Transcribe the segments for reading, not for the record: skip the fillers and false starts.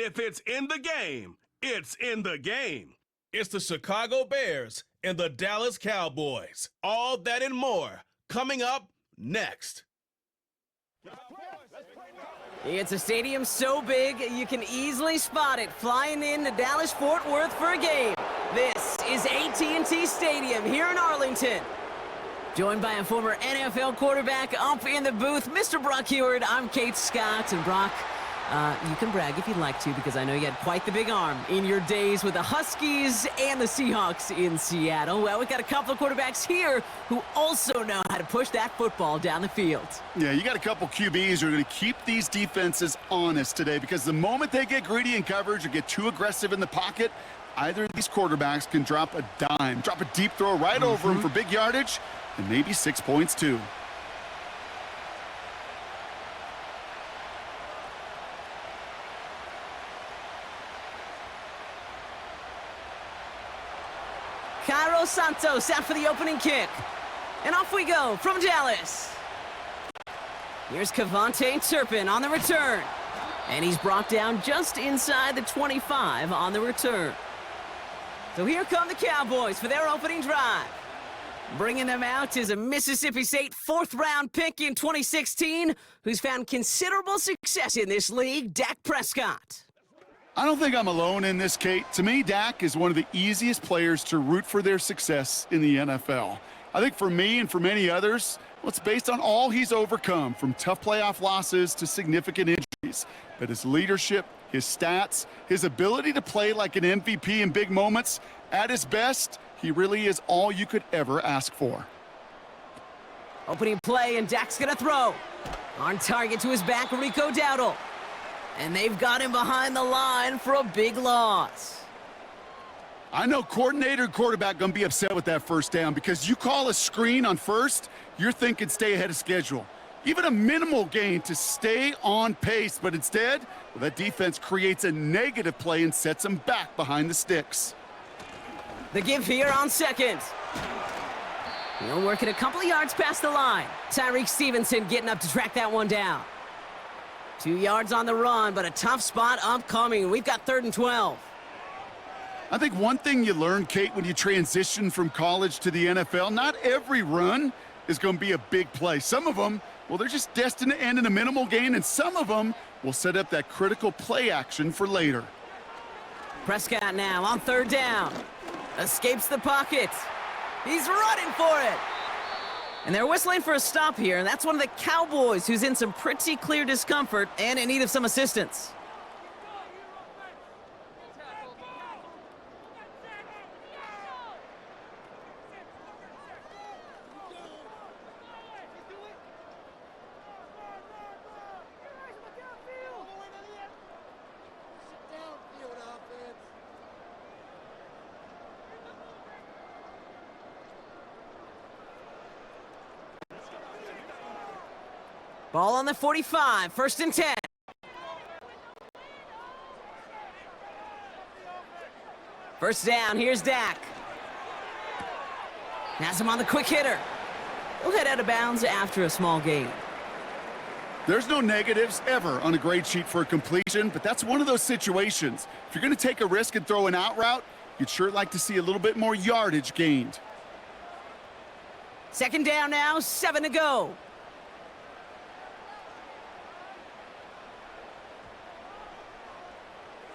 if it's in the game, it's in the game. It's the Chicago Bears and the Dallas Cowboys. All that and more coming up next. It's a stadium so big you can easily spot it flying into Dallas-Fort Worth for a game. This is AT&T Stadium here in Arlington. Joined by a former NFL quarterback up in the booth, Mr. Brock Heward. I'm Kate Scott, and Brock, you can brag if you'd like to, because I know you had quite the big arm in your days with the Huskies and the Seahawks in Seattle. Well, we've got a couple of quarterbacks here who also know how to push that football down the field. Yeah, you got a couple QBs who are going to keep these defenses honest today, because the moment they get greedy in coverage or get too aggressive in the pocket, either of these quarterbacks can drop a dime, drop a deep throw right over them for big yardage, and maybe 6 points too. Cairo Santos out for the opening kick. And off we go from Dallas. Here's Kevontae Turpin on the return. And he's brought down just inside the 25 on the return. So here come the Cowboys for their opening drive. Bringing them out is a Mississippi State fourth-round pick in 2016 who's found considerable success in this league, Dak Prescott. I don't think I'm alone in this, Kate. To me, Dak is one of the easiest players to root for their success in the NFL. I think for me and for many others, well, it's based on all he's overcome, from tough playoff losses to significant injuries. But his leadership, his stats, his ability to play like an MVP in big moments, at his best, he really is all you could ever ask for. Opening play, and Dak's gonna throw. On target to his back, Rico Dowdle. And they've got him behind the line for a big loss. I know coordinator and quarterback going to be upset with that first down, because you call a screen on first, you're thinking stay ahead of schedule. Even a minimal gain to stay on pace, but instead, well, that defense creates a negative play and sets them back behind the sticks. The give here on second. He'll work it a couple of yards past the line. Tyreek Stevenson getting up to track that one down. 2 yards on the run, but a tough spot upcoming. We've got 3rd and 12. I think one thing you learn, Kate, when you transition from college to the NFL, not every run is going to be a big play. Some of them, well, they're just destined to end in a minimal gain, and some of them will set up that critical play action for later. Prescott now on 3rd down. Escapes the pocket. He's running for it. And they're whistling for a stop here, and that's one of the Cowboys who's in some pretty clear discomfort and in need of some assistance. Ball on the 45, 1st and 10. First down, here's Dak. Has him on the quick hitter. He'll head out of bounds after a small gain. There's no negatives ever on a grade sheet for a completion, but that's one of those situations. If you're going to take a risk and throw an out route, you'd sure like to see a little bit more yardage gained. 2nd down now, 7 to go.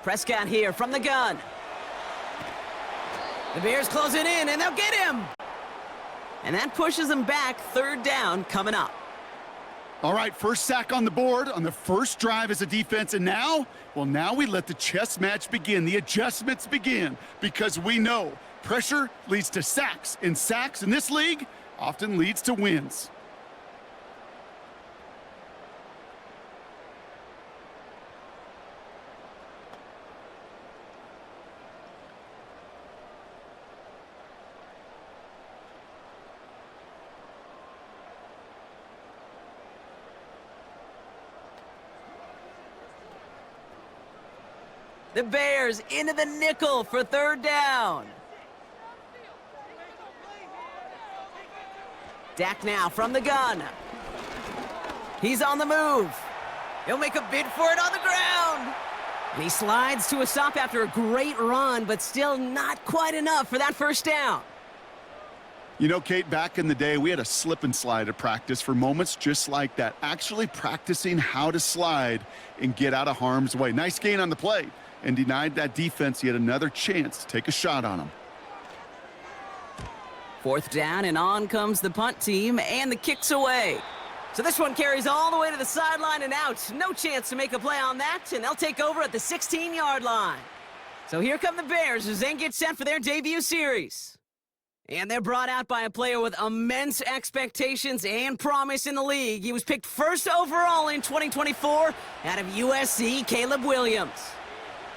Prescott here from the gun. The Bears closing in, and they'll get him. And that pushes them back. 3rd down coming up. All right, first sack on the board on the first drive as a defense, and now, well, now we let the chess match begin, the adjustments begin, because we know pressure leads to sacks, and sacks in this league often leads to wins. The Bears into the nickel for 3rd down. Dak now from the gun. He's on the move. He'll make a bid for it on the ground. And he slides to a stop after a great run, but still not quite enough for that first down. You know, Kate, back in the day, we had a slip and slide at practice for moments just like that. Actually practicing how to slide and get out of harm's way. Nice gain on the play, and denied that defense yet another chance to take a shot on him. Fourth down, and on comes the punt team, and the kick's away. So this one carries all the way to the sideline and out. No chance to make a play on that, and they'll take over at the 16-yard line. So here come the Bears as they get set for their debut series. And they're brought out by a player with immense expectations and promise in the league. He was picked first overall in 2024 out of USC, Caleb Williams.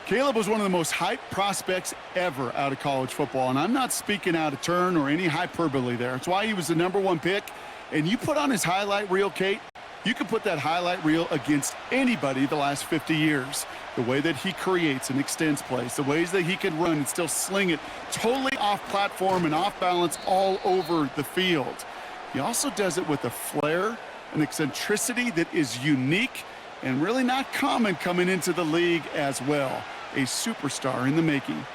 Caleb was one of the most hyped prospects ever out of college football, and I'm not speaking out of turn or any hyperbole there. It's why he was the #1 pick. And you put on his highlight reel, Kate, you can put that highlight reel against anybody the last 50 years. The way that he creates and extends plays, the ways that he can run and still sling it totally off platform and off balance all over the field. He also does it with a flair, an eccentricity that is unique and really not common coming into the league as well. A superstar in the making.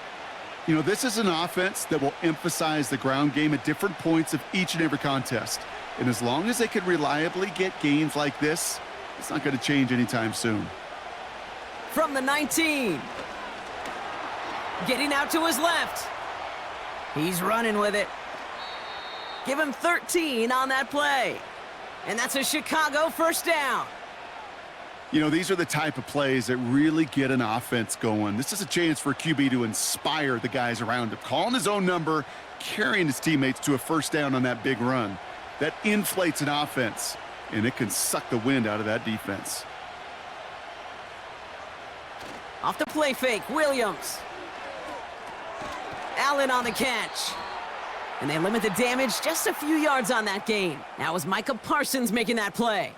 You know, this is an offense that will emphasize the ground game at different points of each and every contest. And as long as they can reliably get gains like this, it's not going to change anytime soon. From the 19. Getting out to his left. He's running with it. Give him 13 on that play. And that's a Chicago first down. You know, these are the type of plays that really get an offense going. This is a chance for a QB to inspire the guys around him. Calling his own number, carrying his teammates to a first down on that big run. That inflates an offense, and it can suck the wind out of that defense. Off the play fake, Williams. Allen on the catch. And they limit the damage just a few yards on that gain. Now it was Micah Parsons making that play.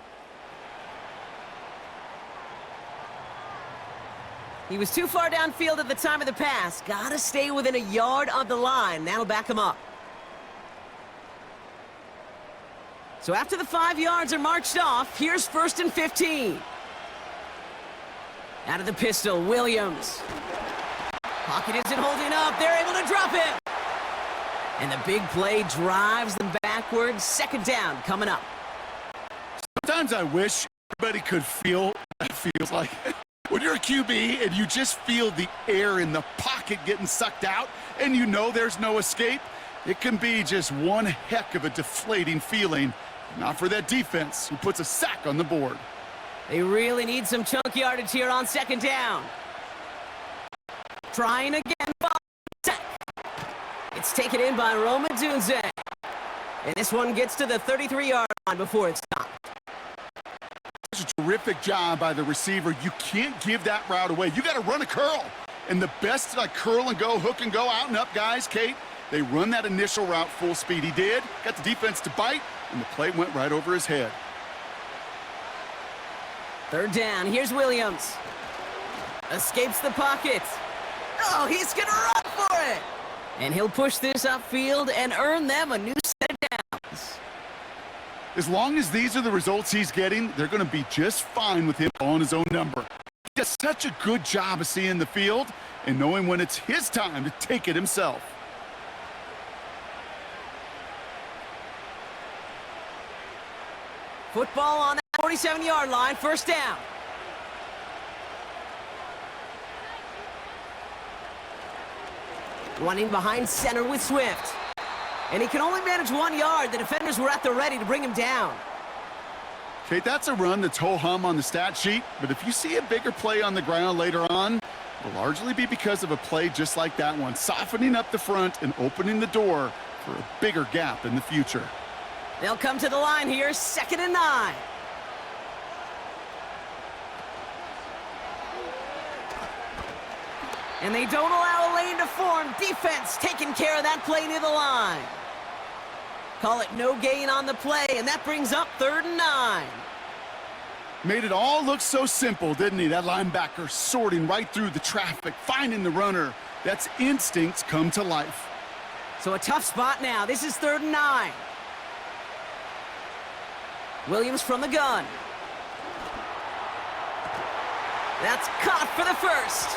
He was too far downfield at the time of the pass. Gotta stay within a yard of the line. That'll back him up. So after the 5 yards are marched off, here's 1st and 15. Out of the pistol, Williams. Pocket isn't holding up. They're able to drop it. And the big play drives them backwards. 2nd down coming up. Sometimes I wish everybody could feel what it feels like. When you're a QB and you just feel the air in the pocket getting sucked out and you know there's no escape, it can be just one heck of a deflating feeling. Not for that defense who puts a sack on the board. They really need some chunk yardage here on 2nd down. Trying again. It's taken in by Roma Dunze. And this one gets to the 33-yard line before it's stopped. It's a terrific job by the receiver. You can't give that route away. You got to run a curl. And the best like curl and go, hook and go, out and up guys, Kate, they run that initial route full speed. He did. Got the defense to bite, and the play went right over his head. 3rd down. Here's Williams. Escapes the pocket. Oh, he's going to run for it. And he'll push this upfield and earn them a new set of downs. As long as these are the results he's getting, they're going to be just fine with him on his own number. He does such a good job of seeing the field and knowing when it's his time to take it himself. Football on that 47-yard line, 1st down. Running behind center with Swift. And he can only manage 1 yard. The defenders were at the ready to bring him down. Kate, that's a run that's ho-hum on the stat sheet, but if you see a bigger play on the ground later on, it'll largely be because of a play just like that one, softening up the front and opening the door for a bigger gap in the future. They'll come to the line here, 2nd and 9. And they don't allow a lane to form. Defense taking care of that play near the line. Call it no gain on the play, and that brings up 3rd and 9. Made it all look so simple, didn't he? That linebacker sorting right through the traffic, finding the runner. That's instincts come to life. So a tough spot now. This is 3rd and 9. Williams from the gun. That's caught for the first.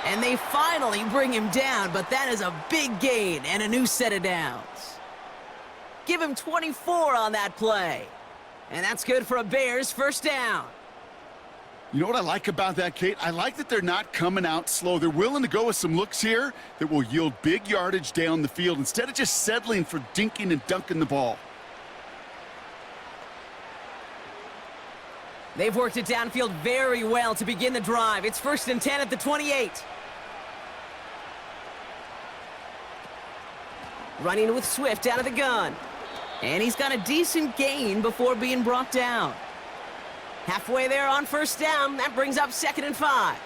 And they finally bring him down, but that is a big gain and a new set of downs. Give him 24 on that play. And that's good for a Bears first down. You know what I like about that, Kate? I like that they're not coming out slow. They're willing to go with some looks here that will yield big yardage down the field instead of just settling for dinking and dunking the ball. They've worked it downfield very well to begin the drive. It's 1st and 10 at the 28. Running with Swift out of the gun. And he's got a decent gain before being brought down. Halfway there on first down. That brings up 2nd and 5.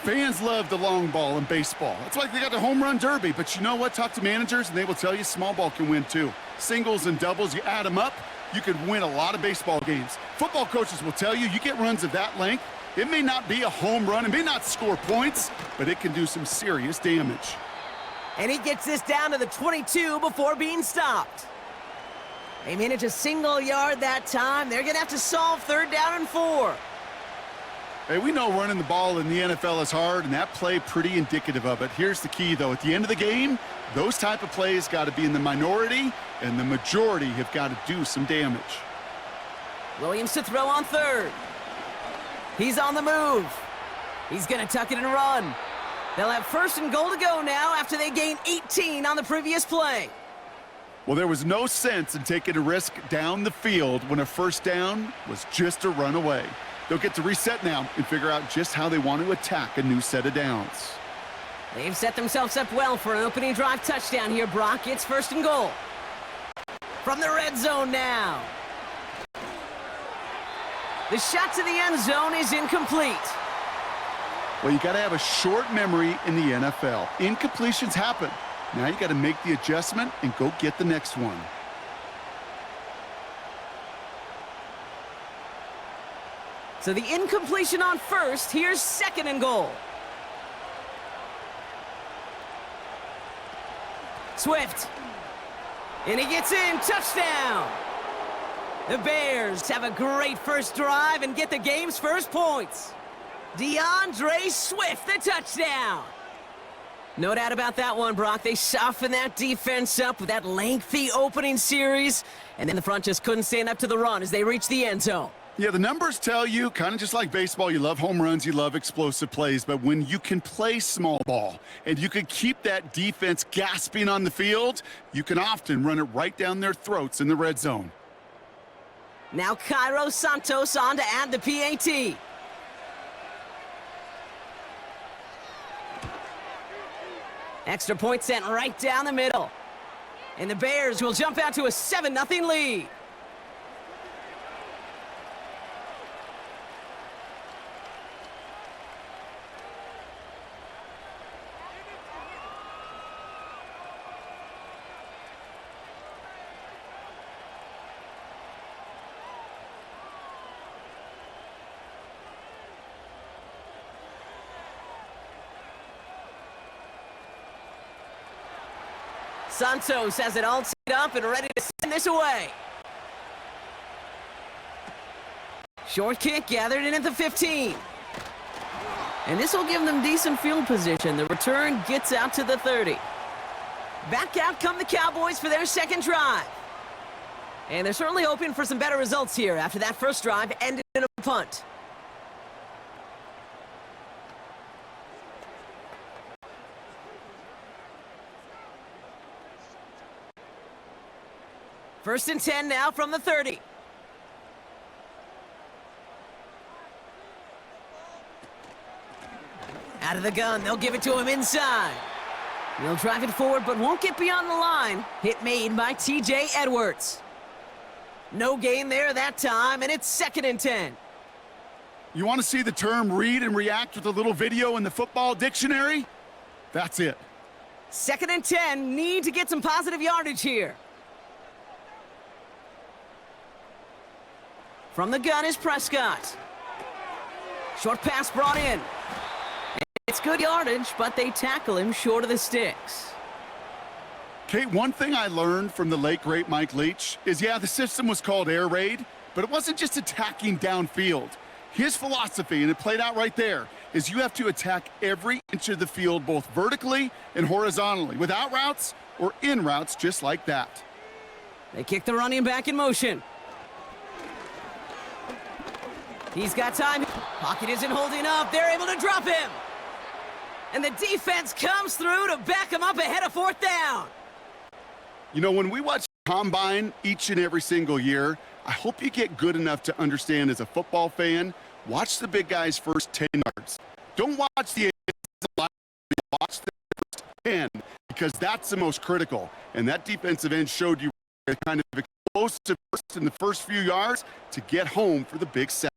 Fans love the long ball in baseball. It's like they got the home run derby. But you know what? Talk to managers, and they will tell you small ball can win too. Singles and doubles, you add them up, you could win a lot of baseball games. Football coaches will tell you get runs of that length. It may not be a home run. It may not score points, but it can do some serious damage. And he gets this down to the 22 before being stopped. They manage a single yard that time. They're going to have to solve 3rd down and 4. Hey, we know running the ball in the NFL is hard, and that play pretty indicative of it. Here's the key, though. At the end of the game, those type of plays got to be in the minority, and the majority have got to do some damage. Williams to throw on 3rd. He's on the move. He's going to tuck it and run. They'll have 1st and goal to go now after they gain 18 on the previous play. Well, there was no sense in taking a risk down the field when a first down was just a run away. They'll get to reset now and figure out just how they want to attack a new set of downs. They've set themselves up well for an opening drive touchdown here, Brock. It's 1st and goal. From the red zone now. The shot to the end zone is incomplete. Well, you got to have a short memory in the NFL. Incompletions happen. Now you got to make the adjustment and go get the next one. So the incompletion on 1st. Here's 2nd and goal. Swift. And he gets in. Touchdown. The Bears have a great first drive and get the game's first points. DeAndre Swift, the touchdown. No doubt about that one, Brock. They softened that defense up with that lengthy opening series, and then the front just couldn't stand up to the run as they reached the end zone. Yeah, the numbers tell you, kind of just like baseball, you love home runs, you love explosive plays, but when you can play small ball and you can keep that defense gasping on the field, you can often run it right down their throats in the red zone. Now Cairo Santos on to add the PAT. Extra point sent right down the middle. And the Bears will jump out to a 7-0 lead. Santos has it all teed up and ready to send this away. Short kick gathered in at the 15. And this will give them decent field position. The return gets out to the 30. Back out come the Cowboys for their second drive. And they're certainly hoping for some better results here after that first drive ended in a punt. First and 10 now from the 30. Out of the gun, they'll give it to him inside. He'll drive it forward, but won't get beyond the line. Hit made by T.J. Edwards. No gain there that time, and it's 2nd and 10. You want to see the term read and react with a little video in the football dictionary? That's it. 2nd and 10, need to get some positive yardage here. From the gun is Prescott. Short pass brought in. It's good yardage, but they tackle him short of the sticks. Kate, one thing I learned from the late, great Mike Leach is, yeah, the system was called air raid, but it wasn't just attacking downfield. His philosophy, and it played out right there, is you have to attack every inch of the field, both vertically and horizontally, with out routes or in routes just like that. They kick the running back in motion. He's got time. Pocket isn't holding up. They're able to drop him. And the defense comes through to back him up ahead of 4th down. You know, when we watch Combine each and every single year, I hope you get good enough to understand as a football fan, watch the big guys' first 10 yards. Don't watch the watch the first 10, because that's the most critical. And that defensive end showed you kind of explosive in the first few yards to get home for the big sack.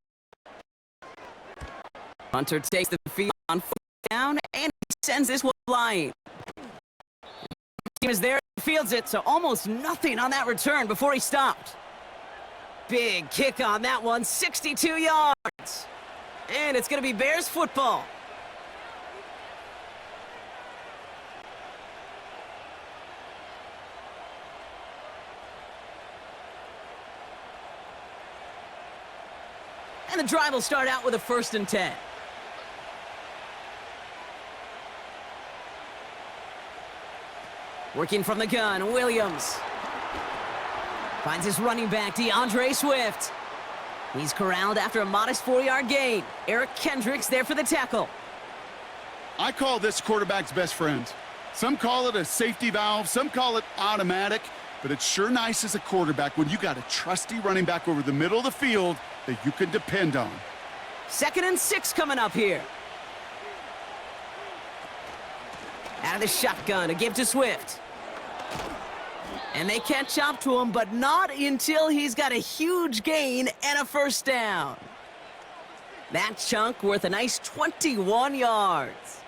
Hunter takes the field on 4th down, and he sends this one flying. He was there, fields it, so almost nothing on that return before he stopped. Big kick on that one, 62 yards. And it's going to be Bears football. And the drive will start out with a 1st and 10. Working from the gun, Williams. Finds his running back, DeAndre Swift. He's corralled after a modest 4-yard gain. Eric Kendricks there for the tackle. I call this quarterback's best friend. Some call it a safety valve, some call it automatic, but it's sure nice as a quarterback when you got a trusty running back over the middle of the field that you can depend on. 2nd and 6 coming up here. Out of the shotgun, a give to Swift. And they catch up to him, but not until he's got a huge gain and a 1st down. That chunk worth a nice 21 yards.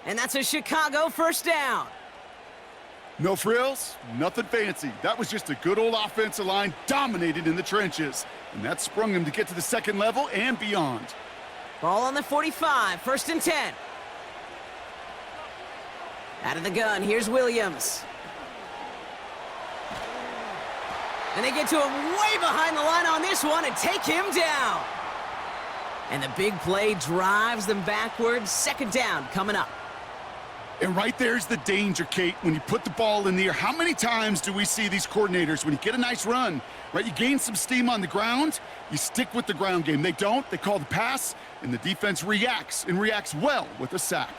And that's a Chicago 1st down. No frills, nothing fancy. That was just a good old offensive line dominated in the trenches. And that sprung him to get to the 2nd level and beyond. Ball on the 45, 1st and 10. Out of the gun, here's Williams. And they get to him way behind the line on this one and take him down. And the big play drives them backwards. 2nd down coming up. And right there's the danger, Kate, when you put the ball in the air. How many times do we see these coordinators, when you get a nice run, right, you gain some steam on the ground, you stick with the ground game. They don't, they call the pass, and the defense reacts, and reacts well with a sack.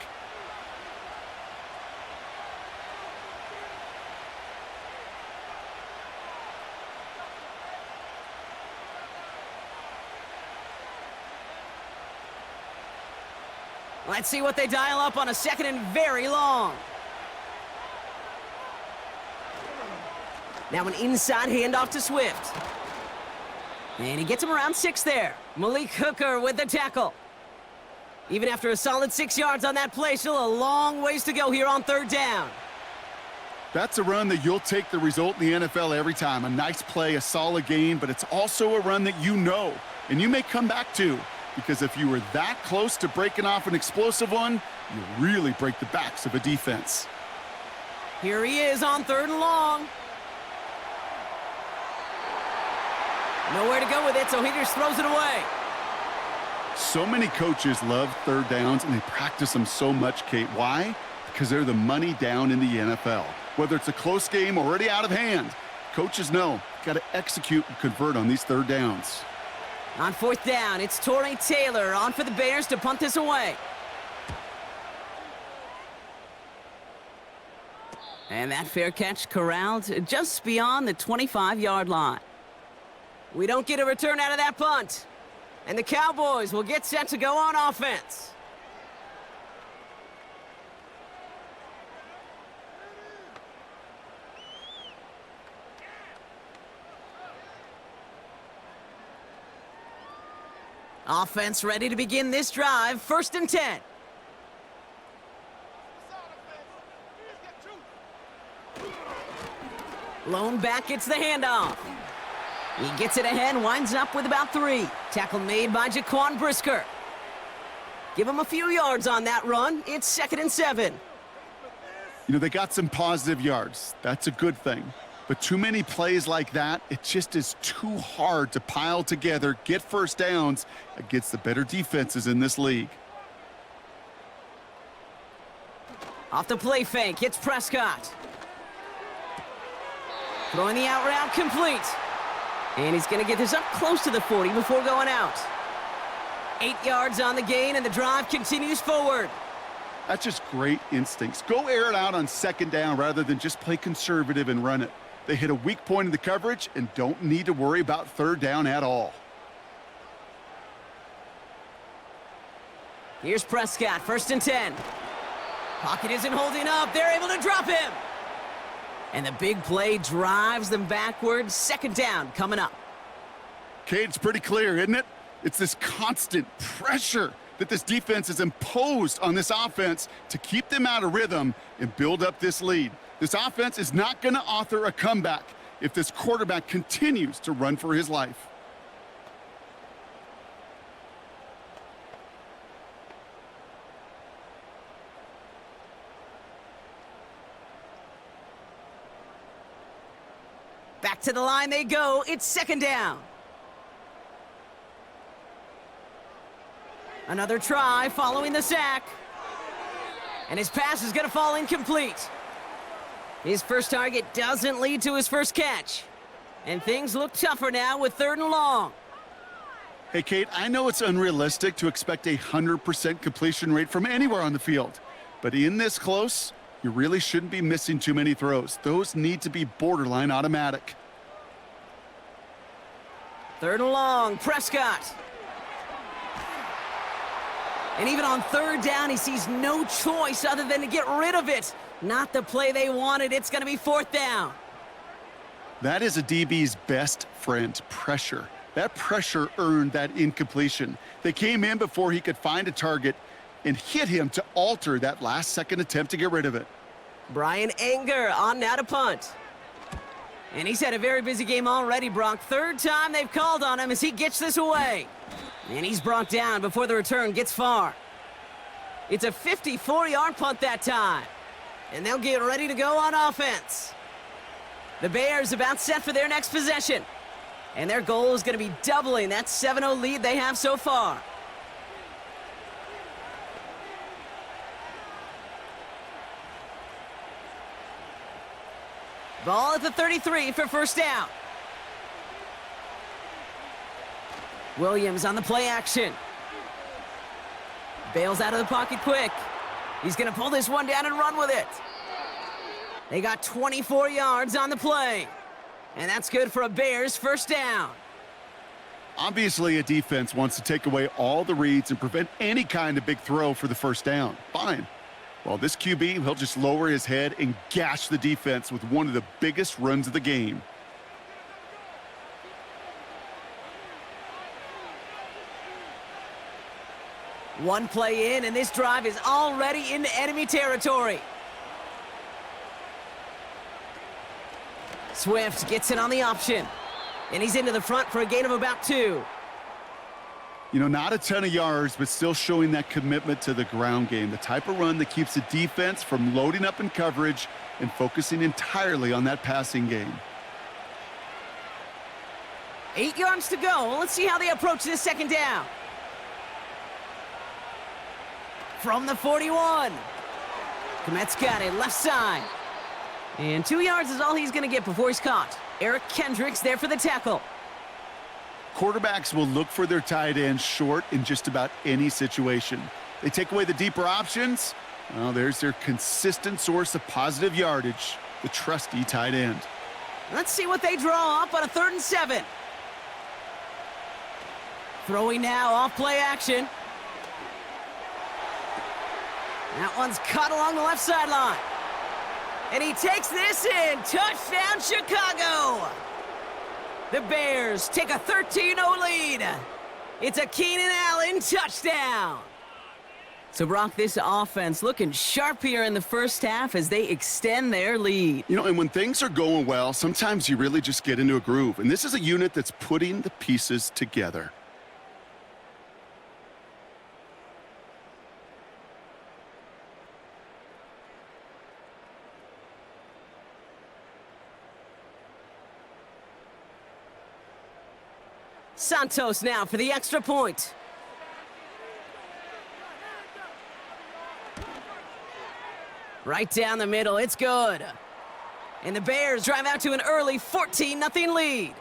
Let's see what they dial up on a 2nd and very long. Now an inside handoff to Swift. And he gets him around 6 there. Malik Hooker with the tackle. Even after a solid 6 yards on that play, still a long ways to go here on 3rd down. That's a run that you'll take the result in the NFL every time. A nice play, a solid gain, but it's also a run that you know, and you may come back to. Because if you were that close to breaking off an explosive one, you really break the backs of a defense. Here he is on 3rd and long. Nowhere to go with it, so he just throws it away. So many coaches love 3rd downs, and they practice them so much, Kate. Why? Because they're the money down in the NFL. Whether it's a close game already out of hand, coaches know, got to execute and convert on these 3rd downs. On 4th down, it's Torrey Taylor on for the Bears to punt this away. And that fair catch corralled just beyond the 25-yard line. We don't get a return out of that punt. And the Cowboys will get set to go on offense. Offense ready to begin this drive. 1st and 10. Lone back gets the handoff. He gets it ahead, winds up with about 3. Tackle made by Jaquan Brisker. Give him a few yards on that run. It's 2nd and 7. You know, they got some positive yards. That's a good thing. But too many plays like that, it just is too hard to pile together, get first downs against the better defenses in this league. Off the play fake, it's Prescott. Throwing the out route complete. And he's going to get this up close to the 40 before going out. 8 yards on the gain, and the drive continues forward. That's just great instincts. Go air it out on second down rather than just play conservative and run it. They hit a weak point in the coverage and don't need to worry about third down at all. Here's Prescott, 1st and 10. Pocket isn't holding up. They're able to drop him. And the big play drives them backwards. 2nd down coming up. Kate, it's pretty clear, isn't it? It's this constant pressure that this defense has imposed on this offense to keep them out of rhythm and build up this lead. This offense is not going to author a comeback if this quarterback continues to run for his life. Back to the line they go. It's 2nd down. Another try following the sack. And his pass is going to fall incomplete. His first target doesn't lead to his first catch. And things look tougher now with 3rd and long. Hey, Kate, I know it's unrealistic to expect a 100% completion rate from anywhere on the field. But in this close, you really shouldn't be missing too many throws. Those need to be borderline automatic. 3rd and long, Prescott. And even on 3rd down, he sees no choice other than to get rid of it. Not the play they wanted. It's going to be 4th down. That is a DB's best friend, pressure. That pressure earned that incompletion. They came in before he could find a target and hit him to alter that last-second attempt to get rid of it. Brian Anger on now to punt. And he's had a very busy game already, Brock. 3rd time they've called on him as he gets this away. And he's brought down before the return gets far. It's a 54-yard punt that time. And they'll get ready to go on offense. The Bears about set for their next possession. And their goal is going to be doubling that 7-0 lead they have so far. Ball at the 33 for 1st down. Williams on the play action. Bails out of the pocket quick. He's going to pull this one down and run with it. They got 24 yards on the play. And that's good for a Bears 1st down. Obviously, a defense wants to take away all the reads and prevent any kind of big throw for the 1st down. Fine. Well, this QB, he'll just lower his head and gash the defense with one of the biggest runs of the game. One play in, and this drive is already into enemy territory. Swift gets it on the option. And he's into the front for a gain of about 2. You know, not a ton of yards, but still showing that commitment to the ground game. The type of run that keeps the defense from loading up in coverage and focusing entirely on that passing game. 8 yards to go. Let's see how they approach this 2nd down. From the 41. Komet's got it, left side. And 2 yards is all he's going to get before he's caught. Eric Kendricks there for the tackle. Quarterbacks will look for their tight end short in just about any situation. They take away the deeper options. Well, there's their consistent source of positive yardage, the trusty tight end. Let's see what they draw up on a 3rd and 7. Throwing now off play action. That one's cut along the left sideline. And he takes this in. Touchdown, Chicago. The Bears take a 13-0 lead. It's a Keenan Allen touchdown. So, Brock, this offense looking sharp here in the 1st half as they extend their lead. You know, and when things are going well, sometimes you really just get into a groove. And this is a unit that's putting the pieces together. Santos now for the extra point. Right down the middle, it's good. And the Bears drive out to an early 14-0 lead.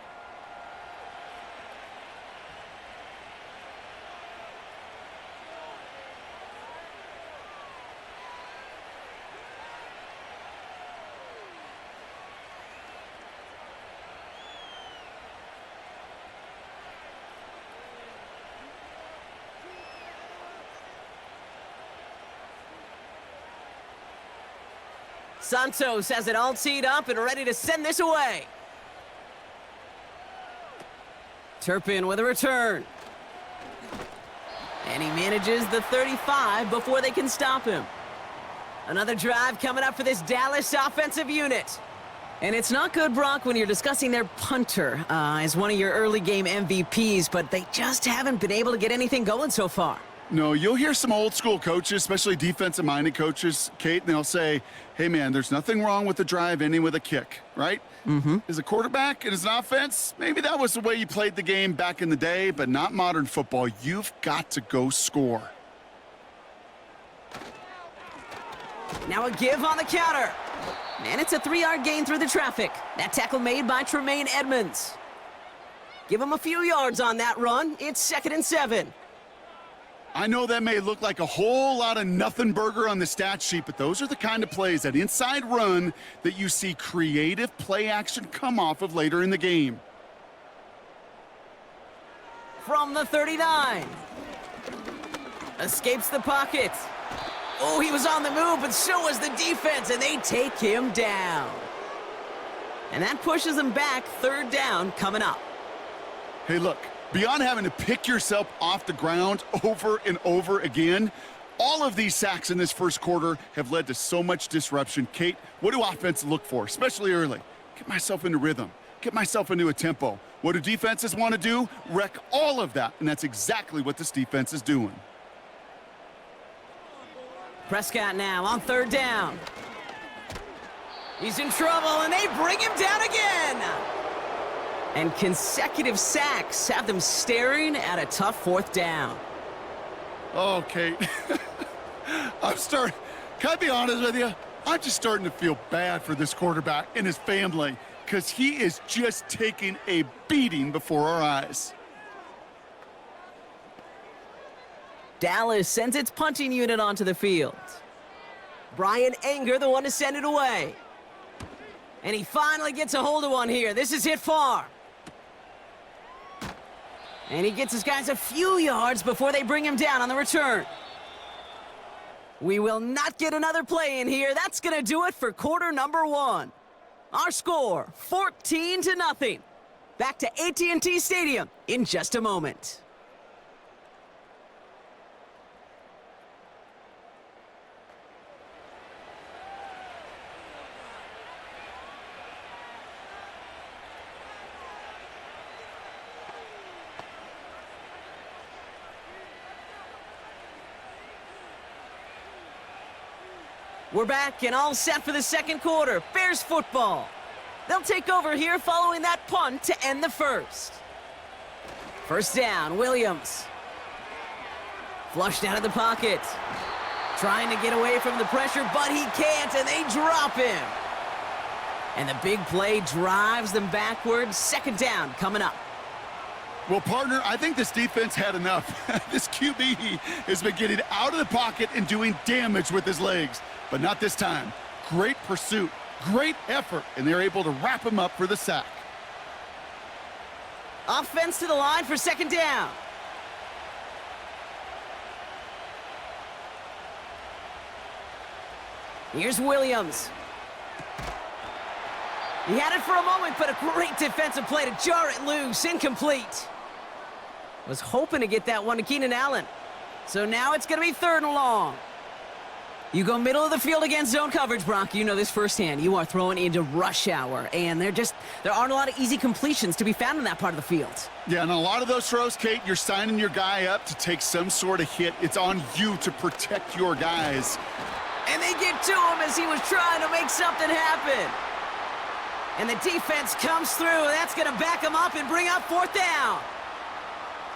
Santos has it all teed up and ready to send this away. Turpin with a return. And he manages the 35 before they can stop him. Another drive coming up for this Dallas offensive unit. And it's not good, Brock, when you're discussing their punter as one of your early game MVPs, but they just haven't been able to get anything going so far. No, you'll hear some old school coaches, especially defensive-minded coaches, Kate, and they'll say, hey, man, there's nothing wrong with the drive ending with a kick, right? Mm-hmm. As a quarterback and as an offense, maybe that was the way you played the game back in the day, but not modern football. You've got to go score. Now a give on the counter. And it's a 3-yard gain through the traffic. That tackle made by Tremaine Edmonds. Give him a few yards on that run. It's 2nd and 7. I know that may look like a whole lot of nothing burger on the stat sheet, but those are the kind of plays, that inside run, that you see creative play action come off of later in the game. From the 39. Escapes the pocket. Oh, he was on the move, but so was the defense, and they take him down. And that pushes them back. 3rd down coming up. Hey, look. Beyond having to pick yourself off the ground over and over again, all of these sacks in this first quarter have led to so much disruption. Kate, what do offenses look for, especially early? Get myself into rhythm. Get myself into a tempo. What do defenses want to do? Wreck all of that, and that's exactly what this defense is doing. Prescott now on 3rd down. He's in trouble, and they bring him down again. And consecutive sacks have them staring at a tough 4th down. Oh, Kate. Can I be honest with you? I'm just starting to feel bad for this quarterback and his family, because he is just taking a beating before our eyes. Dallas sends its punting unit onto the field. Brian Anger, the one to send it away. And he finally gets a hold of one here. This is hit far. And he gets his guys a few yards before they bring him down on the return. We will not get another play in here. That's going to do it for quarter number 1. Our score, 14-0. Back to AT&T Stadium in just a moment. We're back and all set for the second quarter. Bears football. They'll take over here following that punt to end the first. 1st down, Williams. Flushed out of the pocket. Trying to get away from the pressure, but he can't, and they drop him. And the big play drives them backwards. 2nd down coming up. Well, partner, I think this defense had enough. This QB has been getting out of the pocket and doing damage with his legs. But not this time. Great pursuit, great effort, and they're able to wrap him up for the sack. Offense to the line for 2nd down. Here's Williams. He had it for a moment, but a great defensive play to jar it loose. Incomplete. Was hoping to get that one to Keenan Allen. So now it's going to be 3rd and long. You go middle of the field against zone coverage, Brock. You know this firsthand. You are throwing into rush hour, and there aren't a lot of easy completions to be found in that part of the field. Yeah, and a lot of those throws, Kate, you're signing your guy up to take some sort of hit. It's on you to protect your guys. And they get to him as he was trying to make something happen. And the defense comes through. That's going to back him up and bring up 4th down.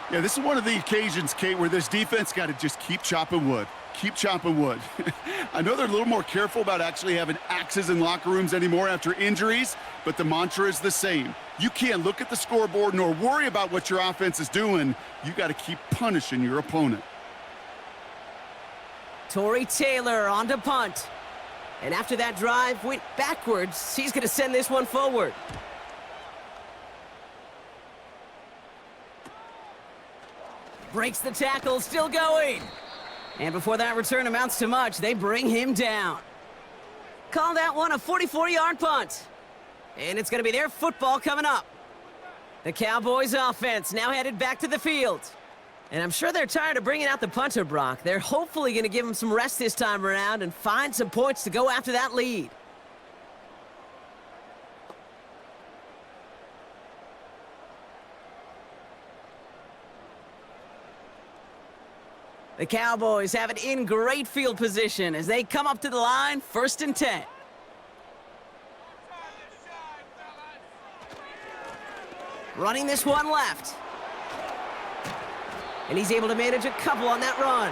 Yeah, this is one of the occasions, Kate, where this defense got to just keep chopping wood. Keep chopping wood. I know they're a little more careful about actually having axes in locker rooms anymore after injuries, but the mantra is the same. You can't look at the scoreboard nor worry about what your offense is doing. You got to keep punishing your opponent. Torrey Taylor on to punt. And after that drive went backwards, he's going to send this one forward. Breaks the tackle, still going. And before that return amounts to much, they bring him down. Call that one a 44-yard punt. And it's going to be their football coming up. The Cowboys offense now headed back to the field. And I'm sure they're tired of bringing out the punter, Brock. They're hopefully going to give him some rest this time around and find some points to go after that lead. The Cowboys have it in great field position as they come up to the line, 1st and 10. Running this one left. And he's able to manage a couple on that run.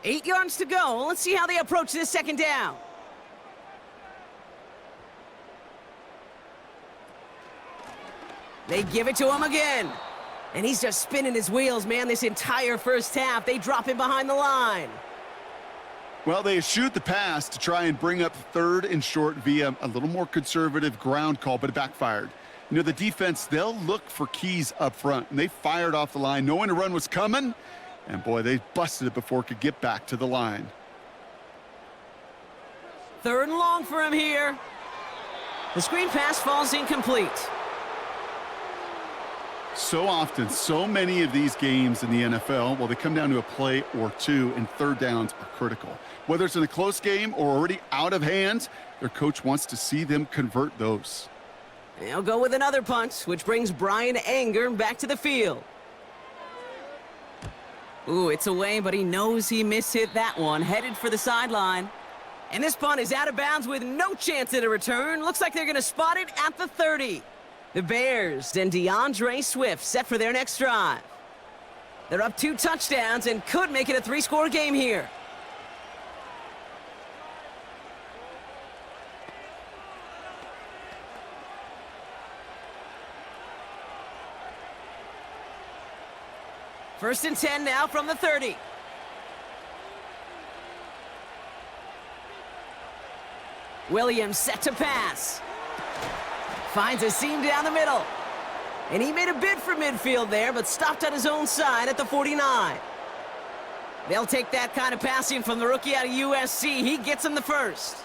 Eight yards to go. Let's see how they approach this second down. They give it to him again. And he's just spinning his wheels, man, this entire first half. They drop him behind the line. Well, they eschewed the pass to try and bring up 3rd and short via a little more conservative ground call, but it backfired. You know, the defense, they'll look for keys up front, and they fired off the line knowing a run was coming. And, boy, they busted it before it could get back to the line. 3rd and long for him here. The screen pass falls incomplete. So often, so many of these games in the NFL, well, they come down to a play or two, and 3rd downs are critical. Whether it's in a close game or already out of hand, their coach wants to see them convert those. They'll go with another punt, which brings Brian Anger back to the field. Ooh, it's away, but he knows he mishit that one. Headed for the sideline. And this punt is out of bounds with no chance at a return. Looks like they're going to spot it at the 30. The Bears and DeAndre Swift set for their next drive. They're up 2 touchdowns and could make it a 3-score game here. First and 10 now from the 30. Williams set to pass. Finds a seam down the middle. And he made a bid for midfield there, but stopped on his own side at the 49. They'll take that kind of passing from the rookie out of USC. He gets him the first.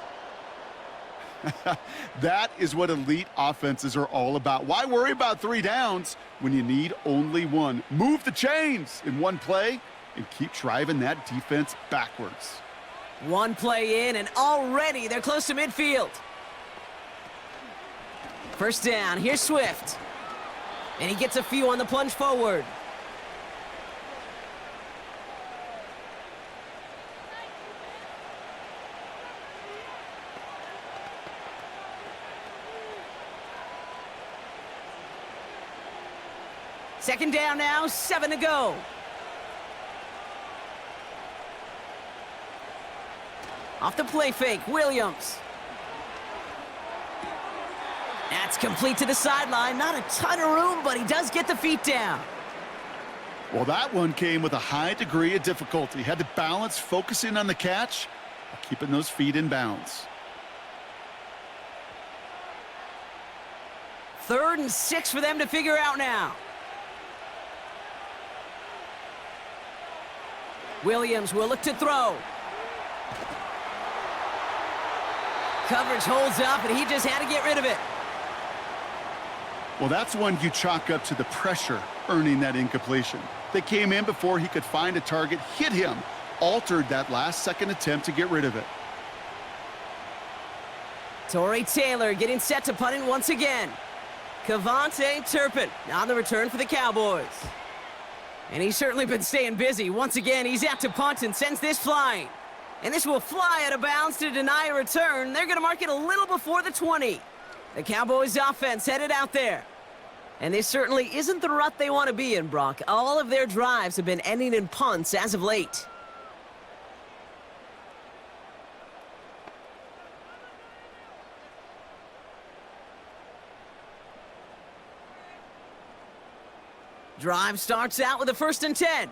That is what elite offenses are all about. Why worry about 3 downs when you need only 1? Move the chains in one play and keep driving that defense backwards. 1 play in, and already they're close to midfield. First down, here's Swift. And he gets a few on the plunge forward. Second down now, 7 to go. Off the play fake, Williams. That's complete to the sideline. Not a ton of room, but he does get the feet down. Well, that one came with a high degree of difficulty. Had to balance focusing on the catch, while keeping those feet in bounds. 3rd and 6 for them to figure out now. Williams will look to throw. Coverage holds up, and he just had to get rid of it. Well, that's one you chalk up to the pressure earning that incompletion. They came in before he could find a target, hit him, altered that last-second attempt to get rid of it. Torrey Taylor getting set to punt it once again. Kavontae Turpin on the return for the Cowboys. And he's certainly been staying busy. Once again, he's out to punt and sends this flying. And this will fly out of bounds to deny a return. They're going to mark it a little before the 20. The Cowboys offense headed out there. And this certainly isn't the rut they want to be in, Brock. All of their drives have been ending in punts as of late. Drive starts out with a 1st and 10.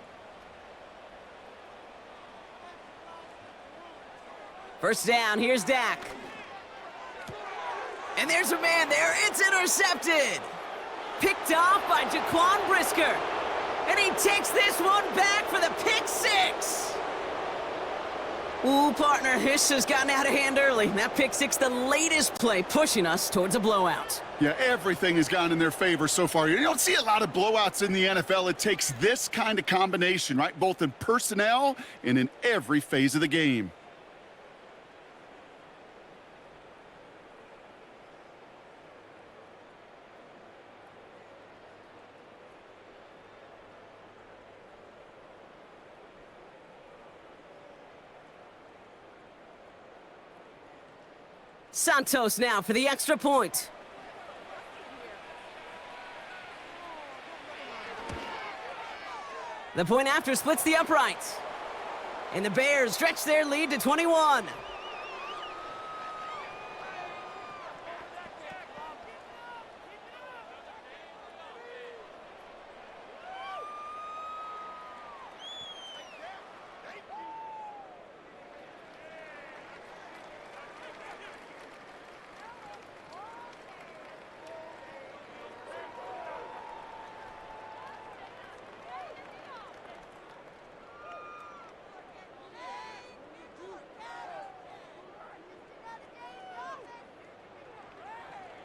First down, here's Dak. And there's a man there, it's intercepted. Picked off by Jaquan Brisker. And he takes this one back for the pick 6. Ooh, partner, this has gotten out of hand early. That pick 6, the latest play, pushing us towards a blowout. Yeah, everything has gone in their favor so far. You don't see a lot of blowouts in the NFL. It takes this kind of combination, right? Both in personnel and in every phase of the game. Santos now for the extra point. The point after splits the uprights. And the Bears stretch their lead to 21.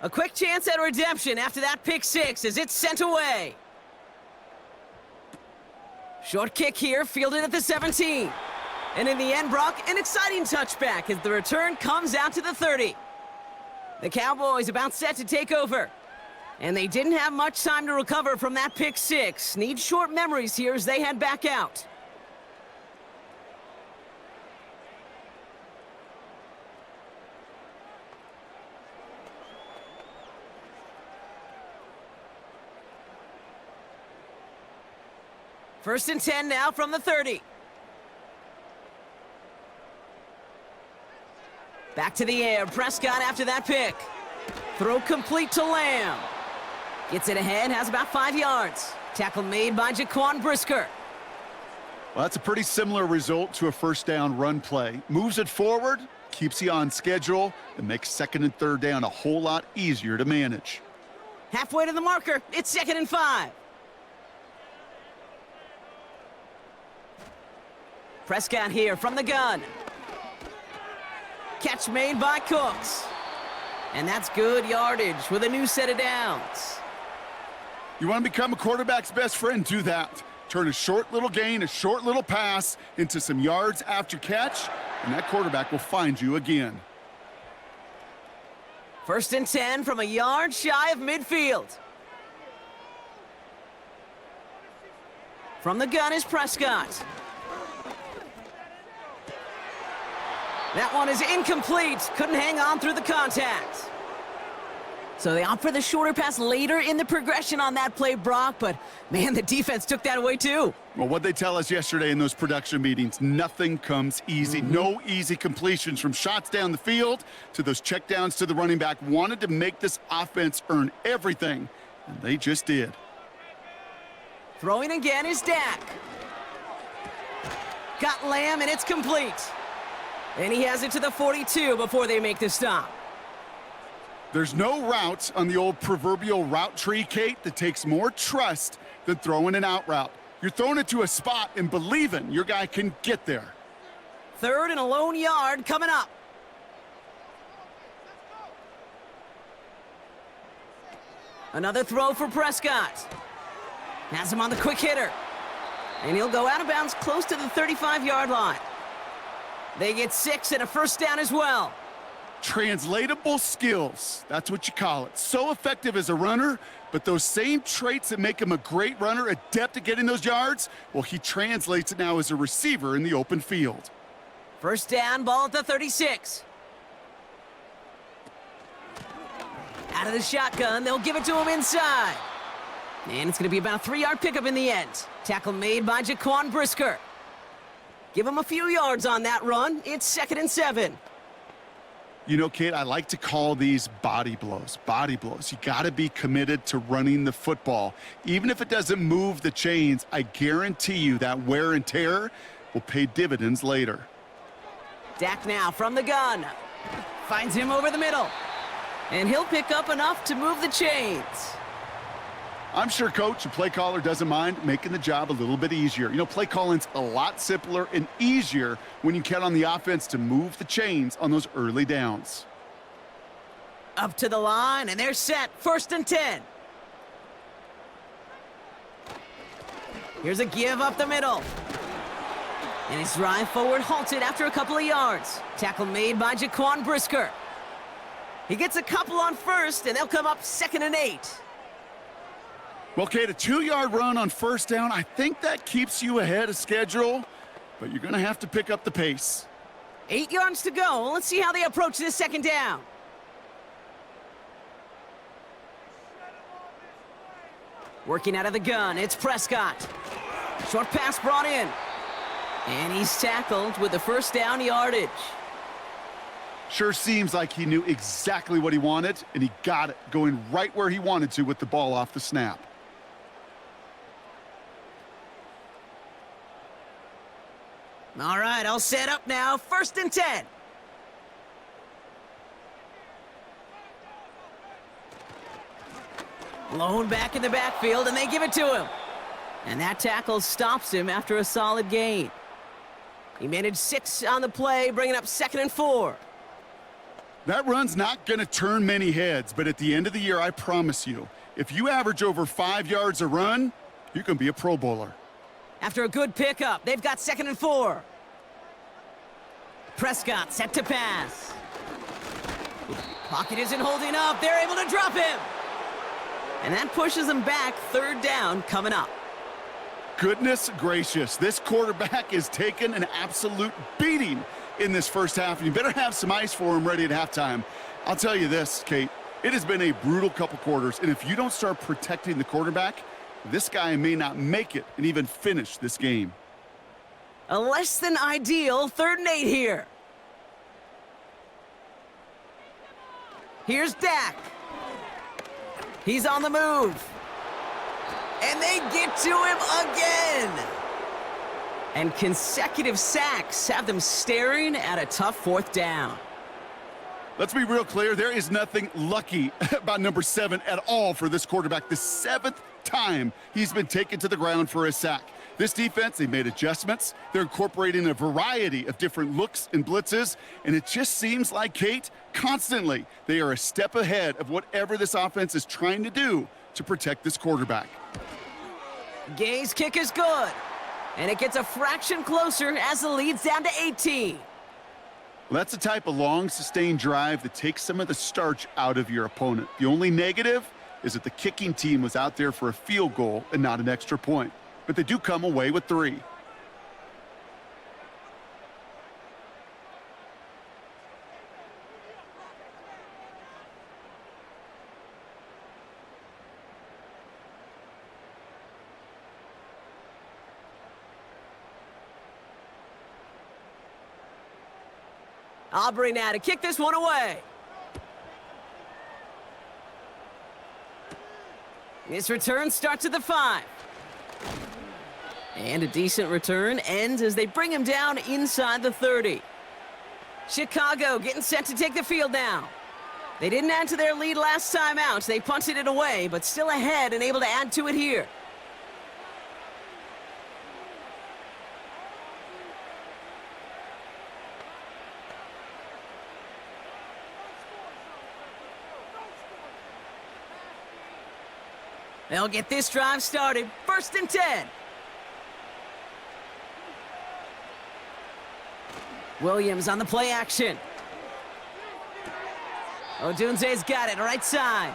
A quick chance at redemption after that pick 6 as it's sent away. Short kick here, fielded at the 17. And in the end, Brock, an exciting touchback as the return comes out to the 30. The Cowboys about set to take over. And they didn't have much time to recover from that pick 6. Need short memories here as they head back out. First and 10 now from the 30. Back to the air. Prescott after that pick. Throw complete to Lamb. Gets it ahead, has about 5 yards. Tackle made by Jaquan Brisker. Well, that's a pretty similar result to a first down run play. Moves it forward, keeps you on schedule, and makes 2nd and 3rd down a whole lot easier to manage. Halfway to the marker. It's 2nd and 5. Prescott here from the gun. Catch made by Cooks. And that's good yardage with a new set of downs. You want to become a quarterback's best friend? Do that. Turn a short little gain, a short little pass into some yards after catch, and that quarterback will find you again. First and 10 from a yard shy of midfield. From the gun is Prescott. That one is incomplete. Couldn't hang on through the contact. So they opt for the shorter pass later in the progression on that play, Brock, but man, the defense took that away too. Well, what they tell us yesterday in those production meetings, nothing comes easy. No easy completions from shots down the field to those checkdowns to the running back. Wanted to make this offense earn everything, and they just did. Throwing again is Dak. Got Lamb, and it's complete. And he has it to the 42 before they make the stop. There's no route on the old proverbial route tree, Kate, that takes more trust than throwing an out route. You're throwing it to a spot and believing your guy can get there. 3rd and a lone yard coming up. Another throw for Prescott. Has him on the quick hitter. And he'll go out of bounds close to the 35-yard line. They get 6 and a first down as well. Translatable skills, that's what you call it. So effective as a runner, But those same traits that make him a great runner, adept at getting those yards, well, he translates it now as a receiver in the open field. First down, ball at the 36. Out of the shotgun, they'll give it to him inside. And it's going to be about a 3-yard pickup in the end. Tackle made by Jaquan Brisker. Give him a few yards on that run. It's 2nd and 7. You know, Kate, I like to call these body blows. Body blows. You got to be committed to running the football. Even if it doesn't move the chains, I guarantee you that wear and tear will pay dividends later. Dak now from the gun. Finds him over the middle. And he'll pick up enough to move the chains. I'm sure coach and play caller doesn't mind making the job a little bit easier. You know, play calling's a lot simpler and easier when you count on the offense to move the chains on those early downs. Up to the line, and they're set. 1st and 10. Here's a give up the middle. And his drive forward halted after a couple of yards. Tackle made by Jaquan Brisker. He gets a couple on first, and they'll come up 2nd and 8. Well, Kate, a 2-yard run on first down, I think that keeps you ahead of schedule, but you're going to have to pick up the pace. 8 yards to go. Let's see how they approach this 2nd down. Working out of the gun, it's Prescott. Short pass brought in. And he's tackled with the first down yardage. Sure seems like he knew exactly what he wanted, and he got it, going right where he wanted to with the ball off the snap. All right, I'll set up now. 1st and 10. Blown back in the backfield, and they give it to him. And that tackle stops him after a solid gain. He managed 6 on the play, bringing up 2nd and 4. That run's not going to turn many heads, but at the end of the year, I promise you, if you average over 5 yards a run, you can be a Pro Bowler. After a good pickup, they've got 2nd and 4. Prescott set to pass. Pocket isn't holding up. They're able to drop him. And that pushes him back. 3rd down coming up. Goodness gracious, this quarterback is taking an absolute beating in this first half, and you better have some ice for him ready at halftime. I'll tell you this, Kate, it has been a brutal couple quarters, and if you don't start protecting the quarterback, this guy may not make it and even finish this game. A less than ideal 3rd and 8 here. Here's Dak. He's on the move. And they get to him again. And consecutive sacks have them staring at a tough 4th down. Let's be real clear, there is nothing lucky about number 7 at all for this quarterback. The 7th time he's been taken to the ground for a sack. This defense, they made adjustments. They're incorporating a variety of different looks and blitzes, and it just seems like, Kate, constantly they are a step ahead of whatever this offense is trying to do to protect this quarterback. Gay's kick is good, and it gets a fraction closer as the lead's down to 18. Well, that's the type of long, sustained drive that takes some of the starch out of your opponent. The only negative is that the kicking team was out there for a field goal and not an extra point. But they do come away with 3. Aubrey now to kick this one away. This return starts at the 5. And a decent return ends as they bring him down inside the 30. Chicago getting set to take the field now. They didn't add to their lead last time out. They punted it away, but still ahead and able to add to it here. They'll get this drive started. 1st and 10. Williams on the play action. Odunze's got it right side.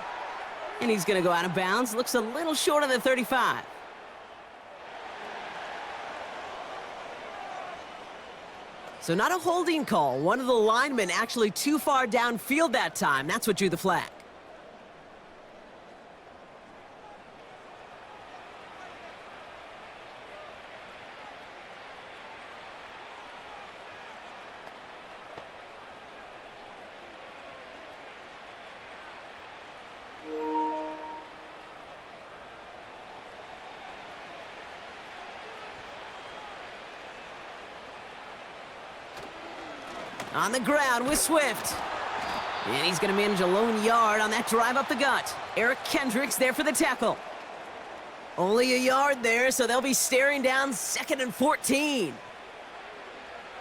And he's going to go out of bounds. Looks a little short of the 35. So not a holding call. One of the linemen actually too far downfield that time. That's what drew the flag. On the ground with Swift. And he's going to manage a lone yard on that drive up the gut. Eric Kendricks there for the tackle. Only a yard there, so they'll be staring down 2nd and 14.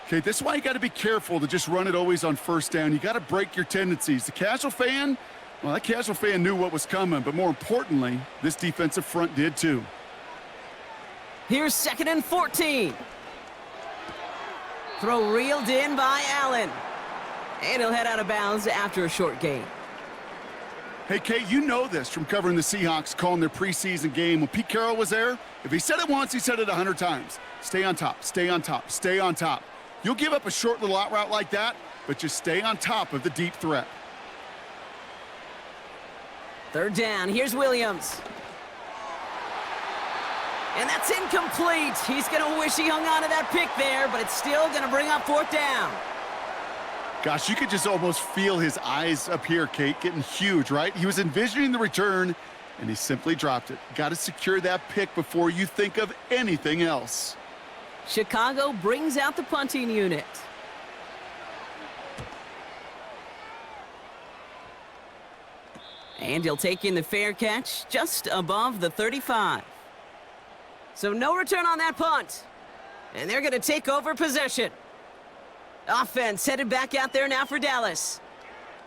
Okay, this is why you got to be careful to just run it always on first down. You got to break your tendencies. The casual fan, well, that casual fan knew what was coming, but more importantly, this defensive front did too. Here's 2nd and 14. Throw reeled in by Allen. And he'll head out of bounds after a short gain. Hey, Kate, you know this from covering the Seahawks, calling their preseason game. When Pete Carroll was there, if he said it once, he said it 100 times. Stay on top, stay on top, stay on top. You'll give up a short little out route like that, but just stay on top of the deep threat. 3rd down, here's Williams. And that's incomplete. He's going to wish he hung on to that pick there, but it's still going to bring up 4th down. Gosh, you could just almost feel his eyes up here, Kate, getting huge, right? He was envisioning the return, and he simply dropped it. Got to secure that pick before you think of anything else. Chicago brings out the punting unit. And he'll take in the fair catch just above the 35. So no return on that punt. And they're going to take over possession. Offense headed back out there now for Dallas.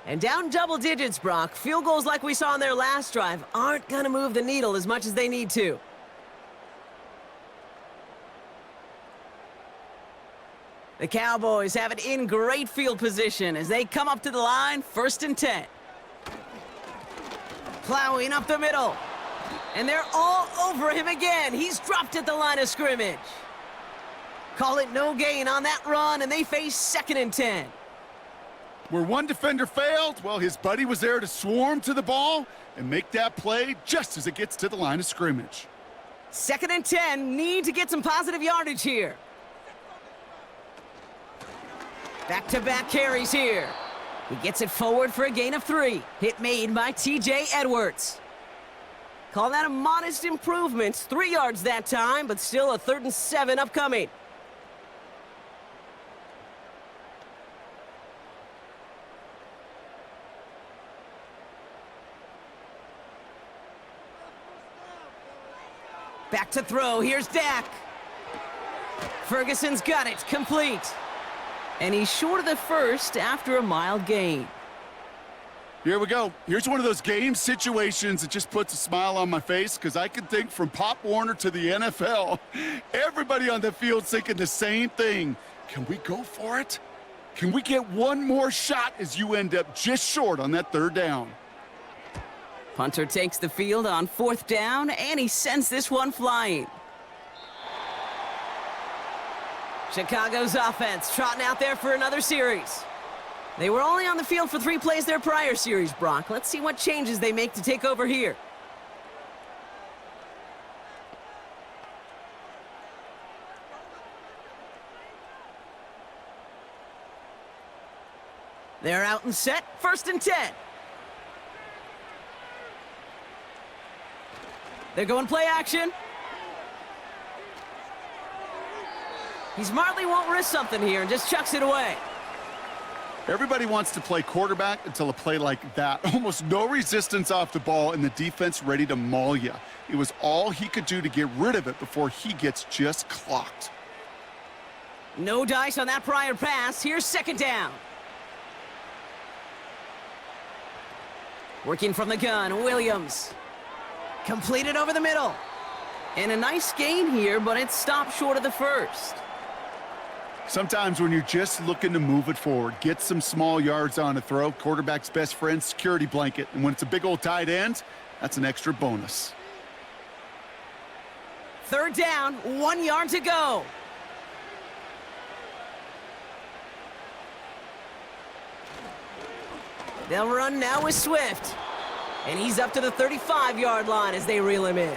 And down double digits, Brock. Field goals like we saw on their last drive aren't going to move the needle as much as they need to. The Cowboys have it in great field position as they come up to the line, 1st and 10. Plowing up the middle. And they're all over him again. He's dropped at the line of scrimmage. Call it no gain on that run, and they face 2nd and 10. Where one defender failed, well, his buddy was there to swarm to the ball and make that play just as it gets to the line of scrimmage. 2nd and 10, need to get some positive yardage here. Back-to-back carries here. He gets it forward for a gain of 3. Hit made by T.J. Edwards. Call that a modest improvement. 3 yards that time, but still a 3rd and 7 upcoming. Back to throw. Here's Dak. Ferguson's got it. Complete. And he's short of the first after a mild gain. Here we go. Here's one of those game situations that just puts a smile on my face because I can think from Pop Warner to the NFL. Everybody on the field's thinking the same thing. Can we go for it? Can we get one more shot as you end up just short on that 3rd down? Punter takes the field on 4th down, and he sends this one flying. Chicago's offense trotting out there for another series. They were only on the field for 3 plays their prior series, Brock. Let's see what changes they make to take over here. They're out and set, 1st and 10. They're going play action. He smartly won't risk something here and just chucks it away. Everybody wants to play quarterback until a play like that. Almost no resistance off the ball and the defense ready to maul you. It was all he could do to get rid of it before he gets just clocked. No dice on that prior pass. Here's 2nd down. Working from the gun, Williams. Completed over the middle. And a nice gain here, but it stopped short of the first. Sometimes when you're just looking to move it forward, get some small yards on a throw, quarterback's best friend, security blanket. And when it's a big old tight end, that's an extra bonus. 3rd down, 1 yard to go. They'll run now with Swift. And he's up to the 35-yard line as they reel him in.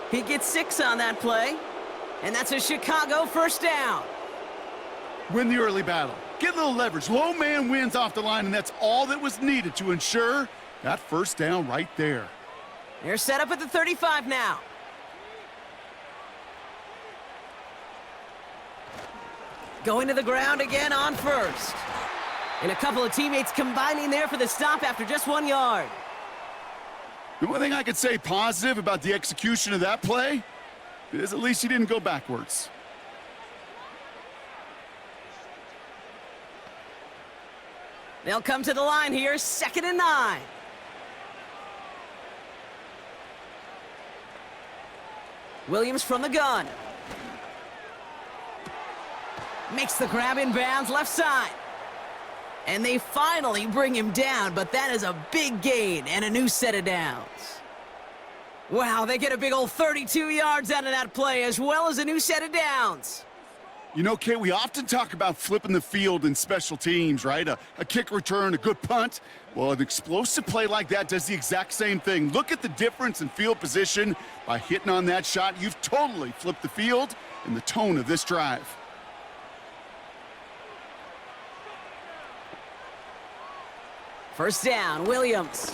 He gets 6 on that play. And that's a Chicago 1st down. Win the early battle. Get a little leverage. Low man wins off the line, and that's all that was needed to ensure that 1st down right there. They're set up at the 35 now. Going to the ground again on 1st. And a couple of teammates combining there for the stop after just 1 yard. The only thing I could say positive about the execution of that play is at least he didn't go backwards. They'll come to the line here, 2nd and 9. Williams from the gun. Makes the grab in bounds, left side. And they finally bring him down, but that is a big gain and a new set of downs. Wow, they get a big old 32 yards out of that play, as well as a new set of downs. You know, Kate, we often talk about flipping the field in special teams, right? A kick return, a good punt. Well, an explosive play like that does the exact same thing. Look at the difference in field position. By hitting on that shot, you've totally flipped the field and the tone of this drive. First down, Williams.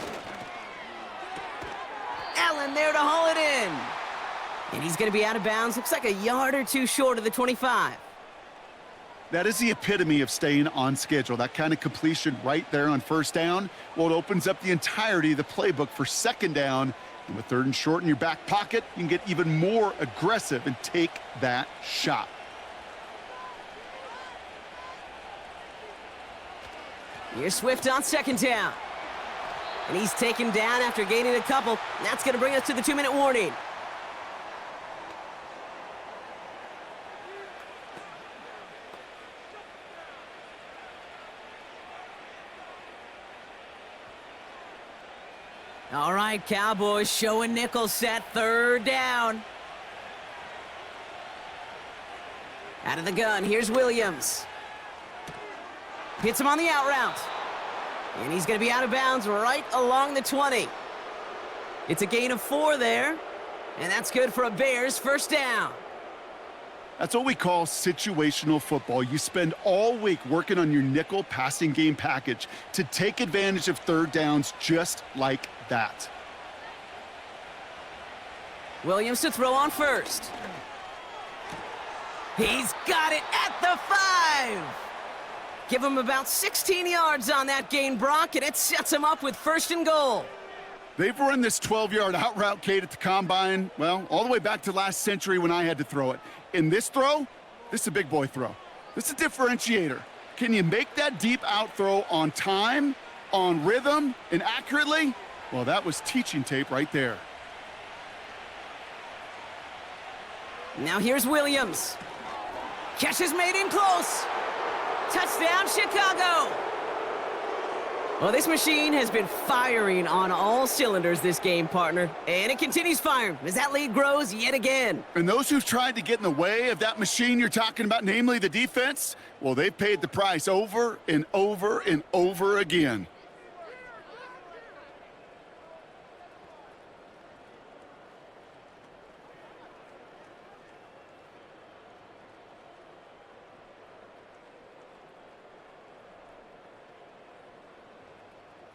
Allen there to haul it in. And he's going to be out of bounds. Looks like a yard or 2 short of the 25. That is the epitome of staying on schedule. That kind of completion right there on 1st down. Well, it opens up the entirety of the playbook for 2nd down. And with 3rd and short in your back pocket, you can get even more aggressive and take that shot. Here's Swift on 2nd down. And he's taken down after gaining a couple. That's going to bring us to the 2-minute warning. All right, Cowboys showing nickel set, 3rd down. Out of the gun, here's Williams. Hits him on the out route. And he's going to be out of bounds right along the 20. It's a gain of 4 there. And that's good for a Bears 1st down. That's what we call situational football. You spend all week working on your nickel passing game package to take advantage of 3rd downs just like that. Williams to throw on 1st. He's got it at the 5. Give him about 16 yards on that gain, Brock, and it sets him up with 1st and goal. They've run this 12-yard out route, Kate, at the combine, well, all the way back to last century when I had to throw it. In this throw, this is a big boy throw. This is a differentiator. Can you make that deep out throw on time, on rhythm, and accurately? Well, that was teaching tape right there. Now here's Williams. Catch is made in close. Touchdown, Chicago. Well, this machine has been firing on all cylinders this game, partner. And it continues firing as that lead grows yet again. And those who've tried to get in the way of that machine you're talking about, namely the defense, well, they've paid the price over and over and over again.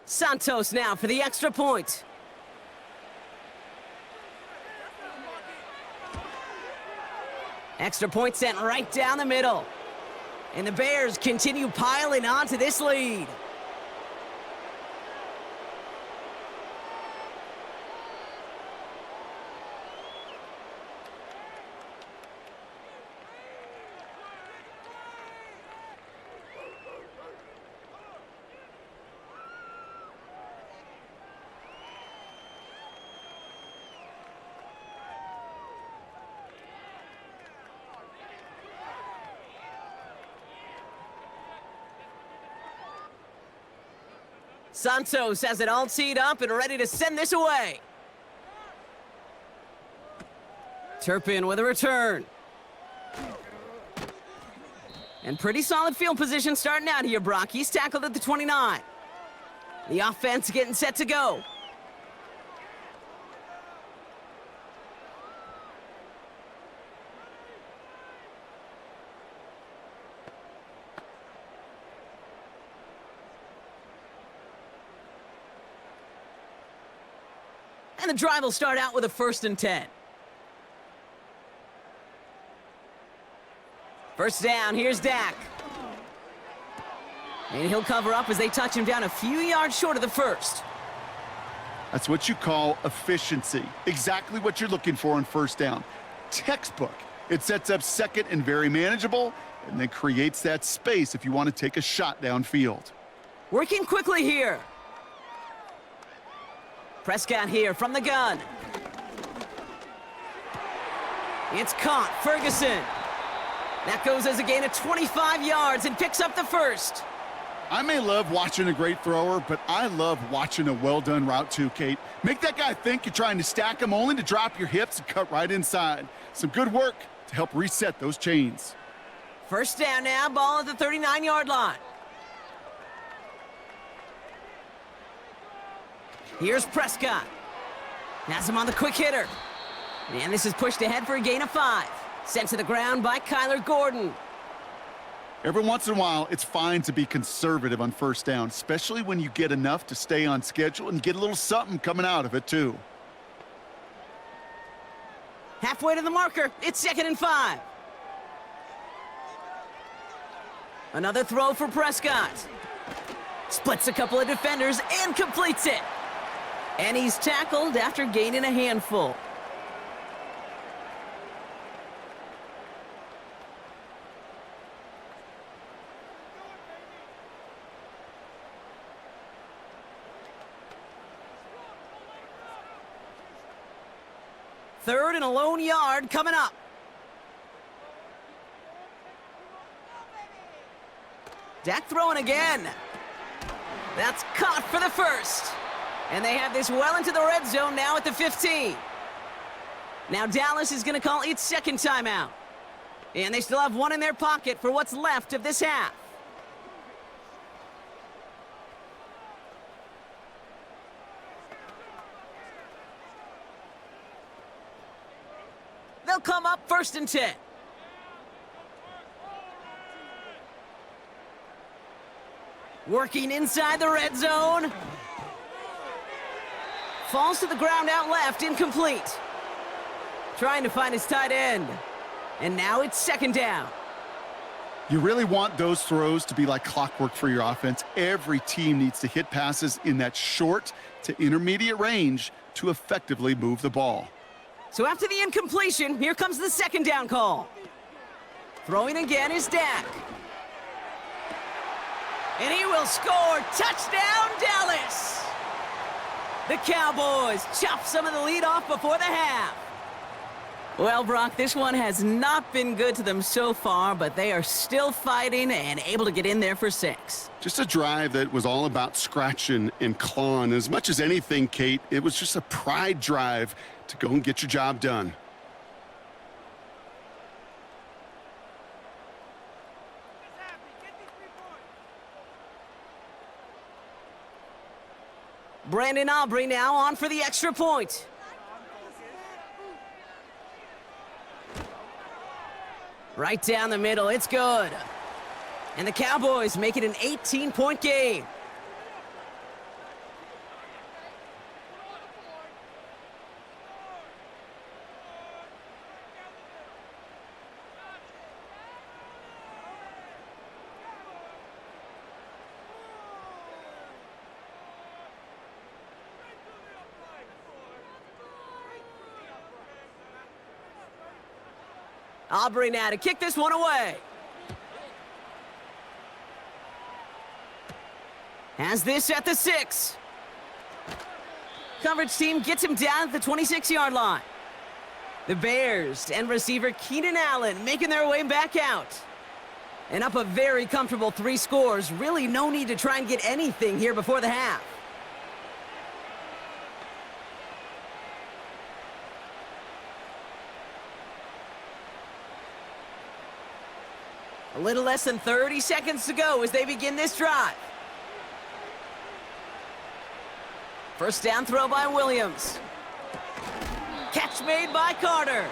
Santos now for the extra point. Extra point sent right down the middle. And the Bears continue piling onto this lead. Santos has it all teed up and ready to send this away. Turpin with a return. And pretty solid field position starting out here, Brock. He's tackled at the 29. The offense getting set to go. And the drive will start out with a 1st and 10. First down, here's Dak. And he'll cover up as they touch him down a few yards short of the 1st. That's what you call efficiency. Exactly what you're looking for on 1st down. Textbook. It sets up 2nd and very manageable, and then creates that space if you want to take a shot downfield. Working quickly here. Prescott here from the gun. It's caught. Ferguson. That goes as a gain of 25 yards and picks up the 1st. I may love watching a great thrower, but I love watching a well-done route too, Kate. Make that guy think you're trying to stack him only to drop your hips and cut right inside. Some good work to help reset those chains. First down now, ball at the 39-yard line. Here's Prescott. Has him on the quick hitter. And this is pushed ahead for a gain of 5. Sent to the ground by Kyler Gordon. Every once in a while, it's fine to be conservative on 1st down, especially when you get enough to stay on schedule and get a little something coming out of it, too. Halfway to the marker. It's 2nd and 5. Another throw for Prescott. Splits a couple of defenders and completes it. And he's tackled after gaining a handful. Third and a lone yard coming up. Dak throwing again. That's caught for the 1st. And they have this well into the red zone now at the 15. Now Dallas is going to call its 2nd timeout. And they still have one in their pocket for what's left of this half. They'll come up 1st and 10. Working inside the red zone. Falls to the ground out left, incomplete. Trying to find his tight end. And now it's 2nd down. You really want those throws to be like clockwork for your offense. Every team needs to hit passes in that short to intermediate range to effectively move the ball. So after the incompletion, here comes the 2nd down call. Throwing again is Dak. And he will score. Touchdown, Dallas! The Cowboys chop some of the lead off before the half. Well, Brock, this one has not been good to them so far, but they are still fighting and able to get in there for 6. Just a drive that was all about scratching and clawing. As much as anything, Kate, it was just a pride drive to go and get your job done. Brandon Aubrey now on for the extra point. Right down the middle, it's good. And the Cowboys make it an 18-point game. Aubrey now to kick this one away. Has this at the 6. Coverage team gets him down at the 26-yard line. The Bears and receiver Keenan Allen making their way back out. And up a very comfortable 3 scores. Really no need to try and get anything here before the half. A little less than 30 seconds to go as they begin this drive. First down throw by Williams. Catch made by Carter.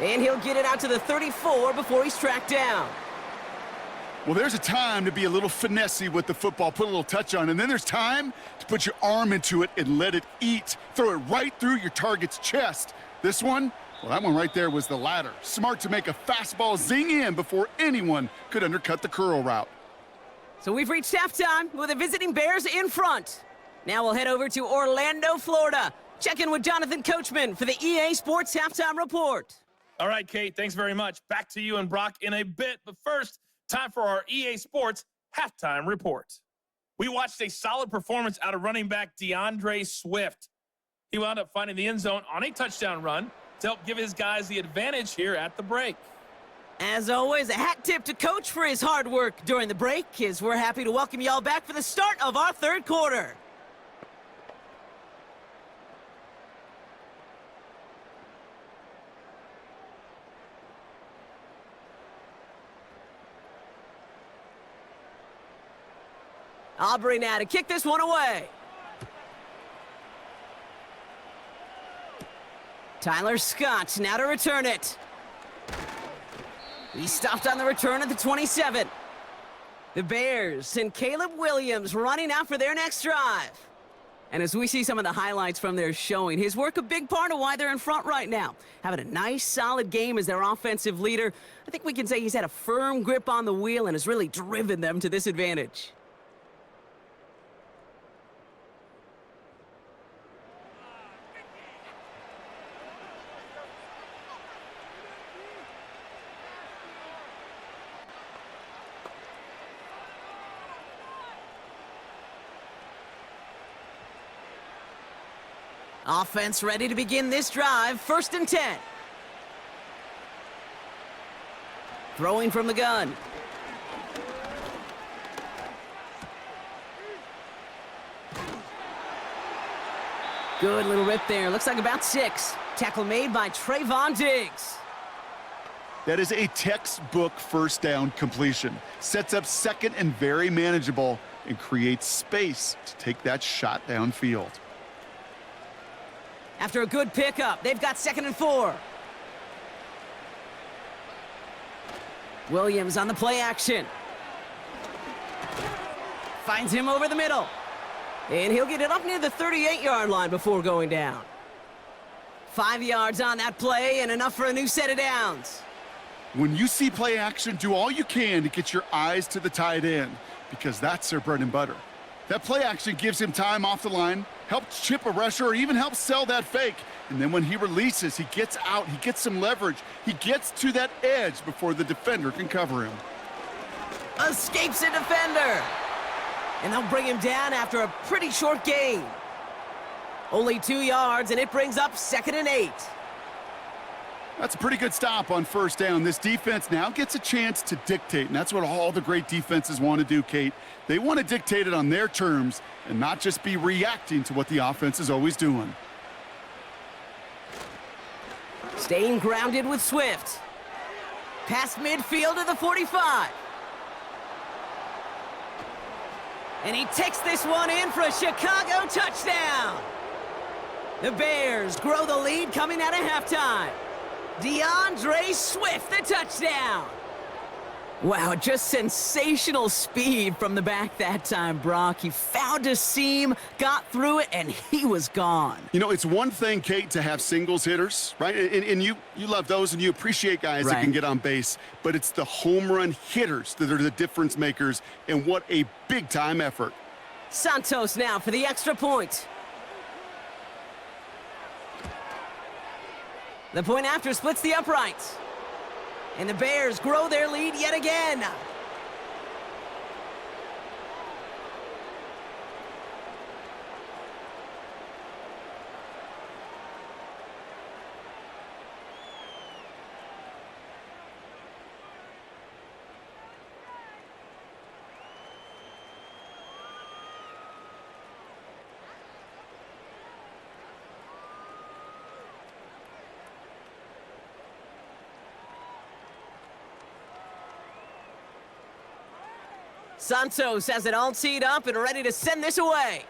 And he'll get it out to the 34 before he's tracked down. Well, there's a time to be a little finessey with the football, put a little touch on, and then there's time to put your arm into it and let it eat. Throw it right through your target's chest. This one, well, that one right there was the latter. Smart to make a fastball zing in before anyone could undercut the curl route. So we've reached halftime with the visiting Bears in front. Now we'll head over to Orlando, Florida. Check in with Jonathan Coachman for the EA Sports Halftime Report. All right, Kate, thanks very much. Back to you and Brock in a bit. But first, time for our EA Sports Halftime Report. We watched a solid performance out of running back DeAndre Swift. He wound up finding the end zone on a touchdown run to help give his guys the advantage here at the break. As always, a hat tip to Coach for his hard work during the break, as we're happy to welcome y'all back for the start of our third quarter. Aubrey now to kick this one away. Tyler Scott now to return it. He stopped on the return at the 27. The Bears and Caleb Williams running out for their next drive. And as we see some of the highlights from their showing, his work a big part of why they're in front right now. Having a nice, solid game as their offensive leader. I think we can say he's had a firm grip on the wheel and has really driven them to this advantage. Offense ready to begin this drive. 1st and 10. Throwing from the gun. Good little rip there. Looks like about 6. Tackle made by Trayvon Diggs. That is a textbook first down completion. Sets up second and very manageable and creates space to take that shot downfield. After a good pickup, they've got 2nd and 4. Williams on the play action. Finds him over the middle. And he'll get it up near the 38-yard line before going down. 5 yards on that play and enough for a new set of downs. When you see play action, do all you can to get your eyes to the tight end because that's their bread and butter. That play action gives him time off the line, helps chip a rusher, or even helps sell that fake. And then when he releases, he gets out, he gets some leverage. He gets to that edge before the defender can cover him. Escapes a defender. And they'll bring him down after a pretty short gain. Only 2 yards, and it brings up 2nd and 8. That's a pretty good stop on first down. This defense now gets a chance to dictate, and that's what all the great defenses want to do, Kate. They want to dictate it on their terms and not just be reacting to what the offense is always doing. Staying grounded with Swift. Past midfield to the 45. And he takes this one in for a Chicago touchdown. The Bears grow the lead coming out of halftime. DeAndre Swift, the touchdown. Wow, just sensational speed from the back that time, Brock. He found a seam, got through it, and he was gone. You know, it's one thing, Kate, to have singles hitters, right? And you love those, and you appreciate guys that can get on base. But it's the home run hitters that are the difference makers, and what a big-time effort. Santos now for the extra point. The point after splits the uprights. And the Bears grow their lead yet again. Santos has it all teed up and ready to send this away.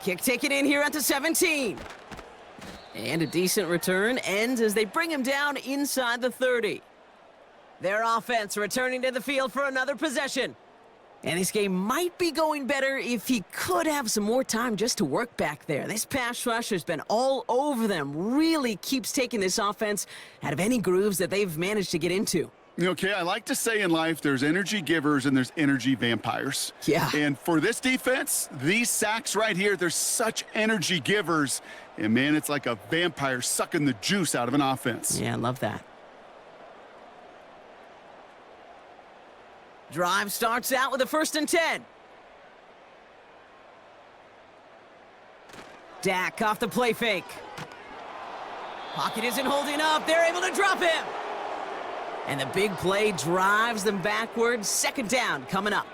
Kick taken in here at the 17. And a decent return ends as they bring him down inside the 30. Their offense returning to the field for another possession. And this game might be going better if he could have some more time just to work back there. This pass rush has been all over them. Really keeps taking this offense out of any grooves that they've managed to get into. Okay, I like to say in life there's energy givers and there's energy vampires. Yeah. And for this defense, these sacks right here, they're such energy givers. And, man, it's like a vampire sucking the juice out of an offense. Yeah, I love that. Drive starts out with a 1st and 10. Dak off the play fake. Pocket isn't holding up. They're able to drop him. And the big play drives them backwards. 2nd down coming up.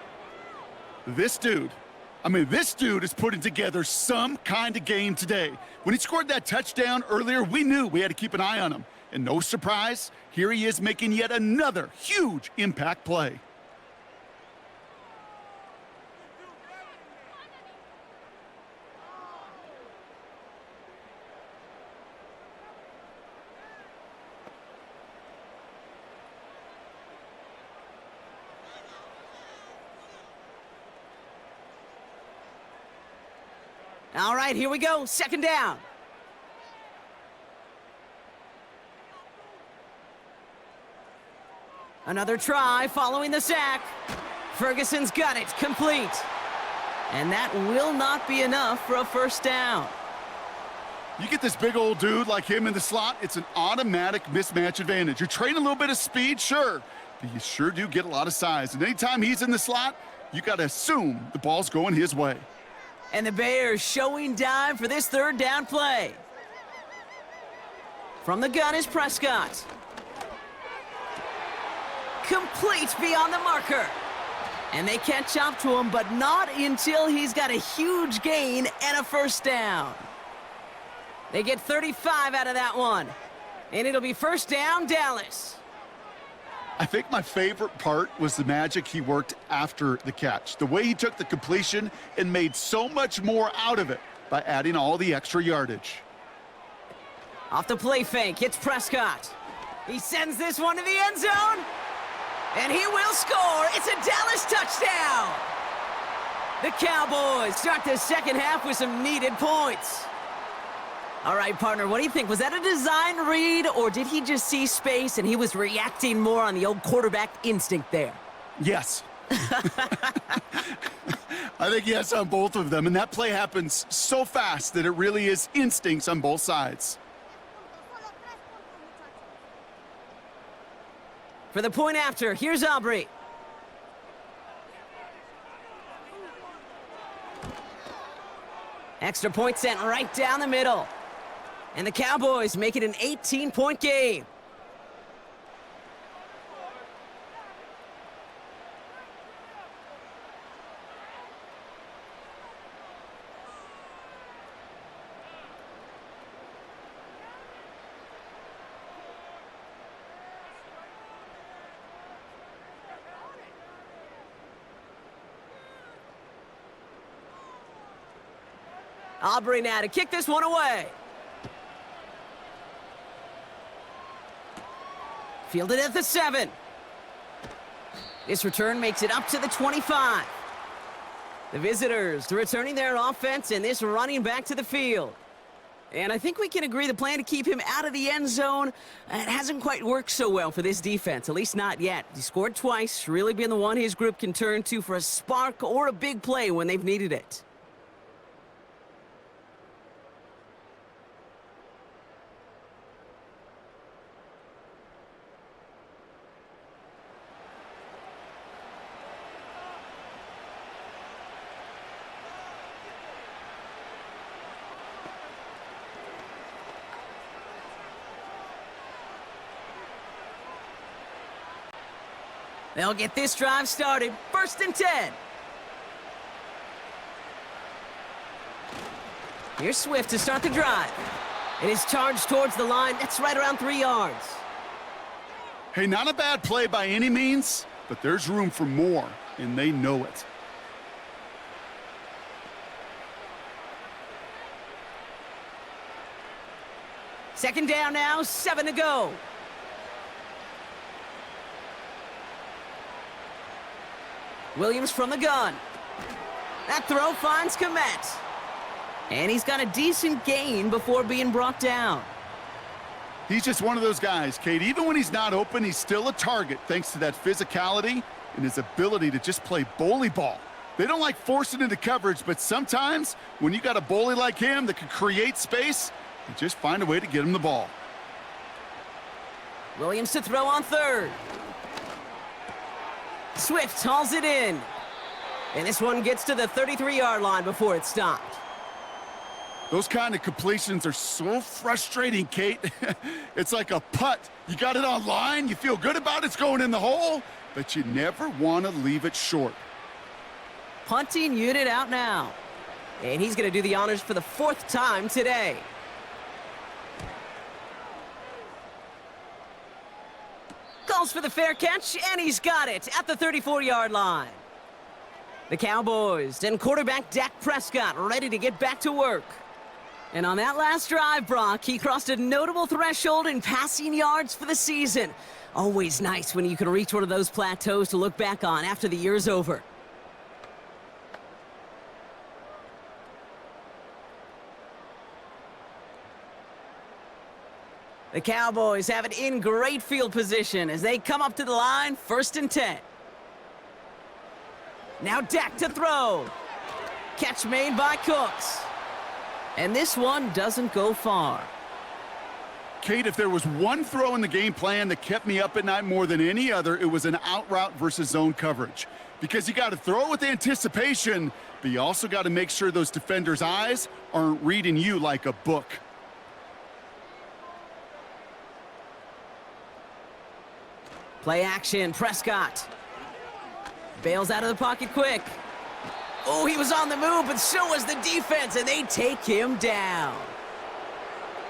This dude is putting together some kind of game today. When he scored that touchdown earlier, we knew we had to keep an eye on him. And no surprise, here he is making yet another huge impact play. All right, here we go. 2nd down. Another try following the sack. Ferguson's got it. Complete. And that will not be enough for a 1st down. You get this big old dude like him in the slot, it's an automatic mismatch advantage. You're trading a little bit of speed, sure, but you sure do get a lot of size. And anytime he's in the slot, you got to assume the ball's going his way. And the Bears showing dive for this 3rd down play. From the gun is Prescott. Complete beyond the marker. And they catch up to him, but not until he's got a huge gain and a 1st down. They get 35 out of that one. And it'll be 1st down, Dallas. I think my favorite part was the magic he worked after the catch. The way he took the completion and made so much more out of it by adding all the extra yardage. Off the play fake, it's Prescott. He sends this one to the end zone. And he will score. It's a Dallas touchdown. The Cowboys start the 2nd half with some needed points. All right, partner, what do you think? Was that a design read, or did he just see space and he was reacting more on the old quarterback instinct there? Yes. I think yes on both of them, and that play happens so fast that it really is instincts on both sides. For the point after, here's Aubrey. Extra point sent right down the middle. And the Cowboys make it an 18-point game. Aubrey now to kick this one away. Fielded at the 7. This return makes it up to the 25. The visitors returning their offense and this running back to the field. And I think we can agree the plan to keep him out of the end zone, it hasn't quite worked so well for this defense, at least not yet. He scored twice, really been the one his group can turn to for a spark or a big play when they've needed it. They'll get this drive started. 1st and 10. Here's Swift to start the drive. It is charged towards the line. That's right around 3 yards. Hey, not a bad play by any means, but there's room for more, and they know it. Second down now, 7 to go. Williams from the gun. That throw finds Komet. And he's got a decent gain before being brought down. He's just one of those guys, Kate. Even when he's not open, he's still a target thanks to that physicality and his ability to just play bully ball. They don't like forcing into coverage, but sometimes when you got a bully like him that can create space, you just find a way to get him the ball. Williams to throw on third. Swift hauls it in. And this one gets to the 33-yard line before it's stopped. Those kind of completions are so frustrating, Kate. It's like a putt. You got it on line, you feel good about it's going in the hole, but you never want to leave it short. Punting unit out now. And he's going to do the honors for the 4th time today. Calls for the fair catch, and he's got it at the 34-yard line. The Cowboys and quarterback Dak Prescott ready to get back to work. And on that last drive, Brock, he crossed a notable threshold in passing yards for the season. Always nice when you can reach one of those plateaus to look back on after the year's over. The Cowboys have it in great field position as they come up to the line, 1st and 10. Now Dak to throw. Catch made by Cooks. And this one doesn't go far. Kate, if there was one throw in the game plan that kept me up at night more than any other, it was an out route versus zone coverage. Because you got to throw it with anticipation, but you also got to make sure those defenders' eyes aren't reading you like a book. Play action, Prescott. Bails out of the pocket quick. Oh, he was on the move, but so was the defense, and they take him down.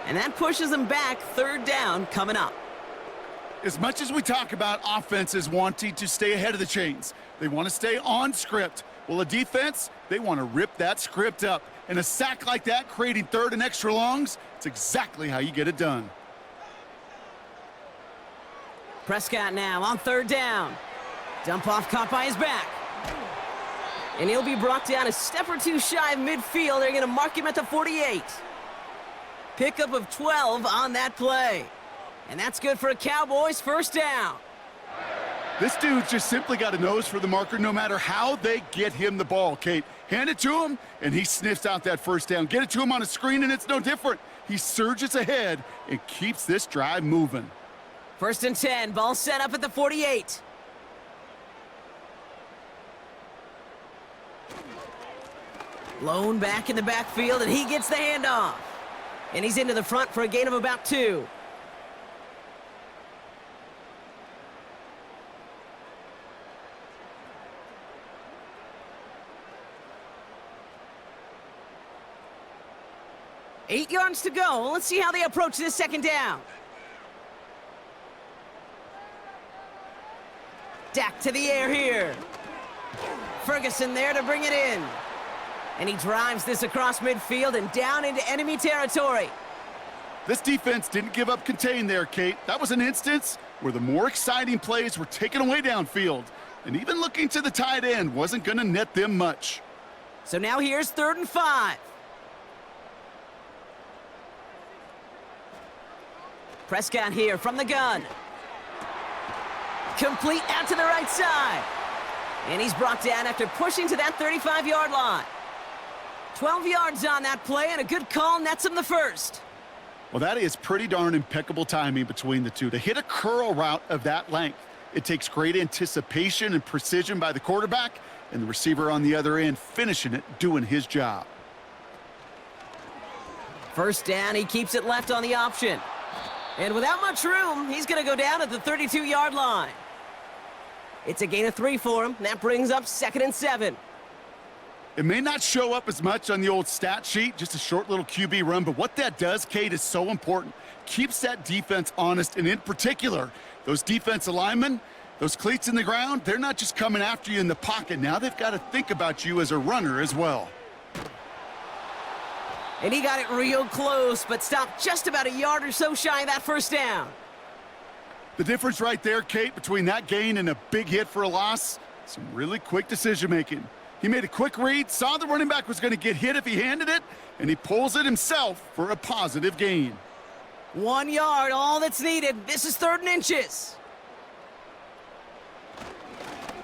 And that pushes them back, 3rd down coming up. As much as we talk about offenses wanting to stay ahead of the chains, they want to stay on script. Well, a defense, they want to rip that script up. And a sack like that, creating 3rd and extra longs, it's exactly how you get it done. Prescott now on 3rd down. Dump off caught by his back. And he'll be brought down a step or two shy of midfield. They're going to mark him at the 48. Pickup of 12 on that play. And that's good for a Cowboys 1st down. This dude's just simply got a nose for the marker no matter how they get him the ball, Kate. Hand it to him, and he sniffs out that 1st down. Get it to him on a screen, and it's no different. He surges ahead and keeps this drive moving. 1st and 10, ball set up at the 48. Lone back in the backfield, and he gets the handoff. And he's into the front for a gain of about 2. Eight yards to go. Let's see how they approach this 2nd down. Dak to the air here. Ferguson there to bring it in. And he drives this across midfield and down into enemy territory. This defense didn't give up contain there, Kate. That was an instance where the more exciting plays were taken away downfield. And even looking to the tight end wasn't going to net them much. So now here's 3rd and 5. Prescott here from the gun. Complete out to the right side. And he's brought down after pushing to that 35-yard line. 12 yards on that play, and a good call nets him the 1st. Well, that is pretty darn impeccable timing between the two. To hit a curl route of that length, it takes great anticipation and precision by the quarterback, and the receiver on the other end finishing it, doing his job. 1st down, he keeps it left on the option. And without much room, he's going to go down at the 32-yard line. It's a gain of 3 for him. That brings up 2nd and 7. It may not show up as much on the old stat sheet, just a short little QB run, but what that does, Kate, is so important. Keeps that defense honest, and in particular, those defensive linemen, Those cleats in the ground, they're not just coming after you in the pocket. Now they've got to think about you as a runner as well. And he got it real close, but stopped just about a yard or so shy of that first down. The difference right there, Kate, between that gain and a big hit for a loss, some really quick decision-making. He made a quick read, saw the running back was going to get hit if he handed it, and he pulls it himself for a positive gain. 1 yard, all that's needed. This is 3rd and inches.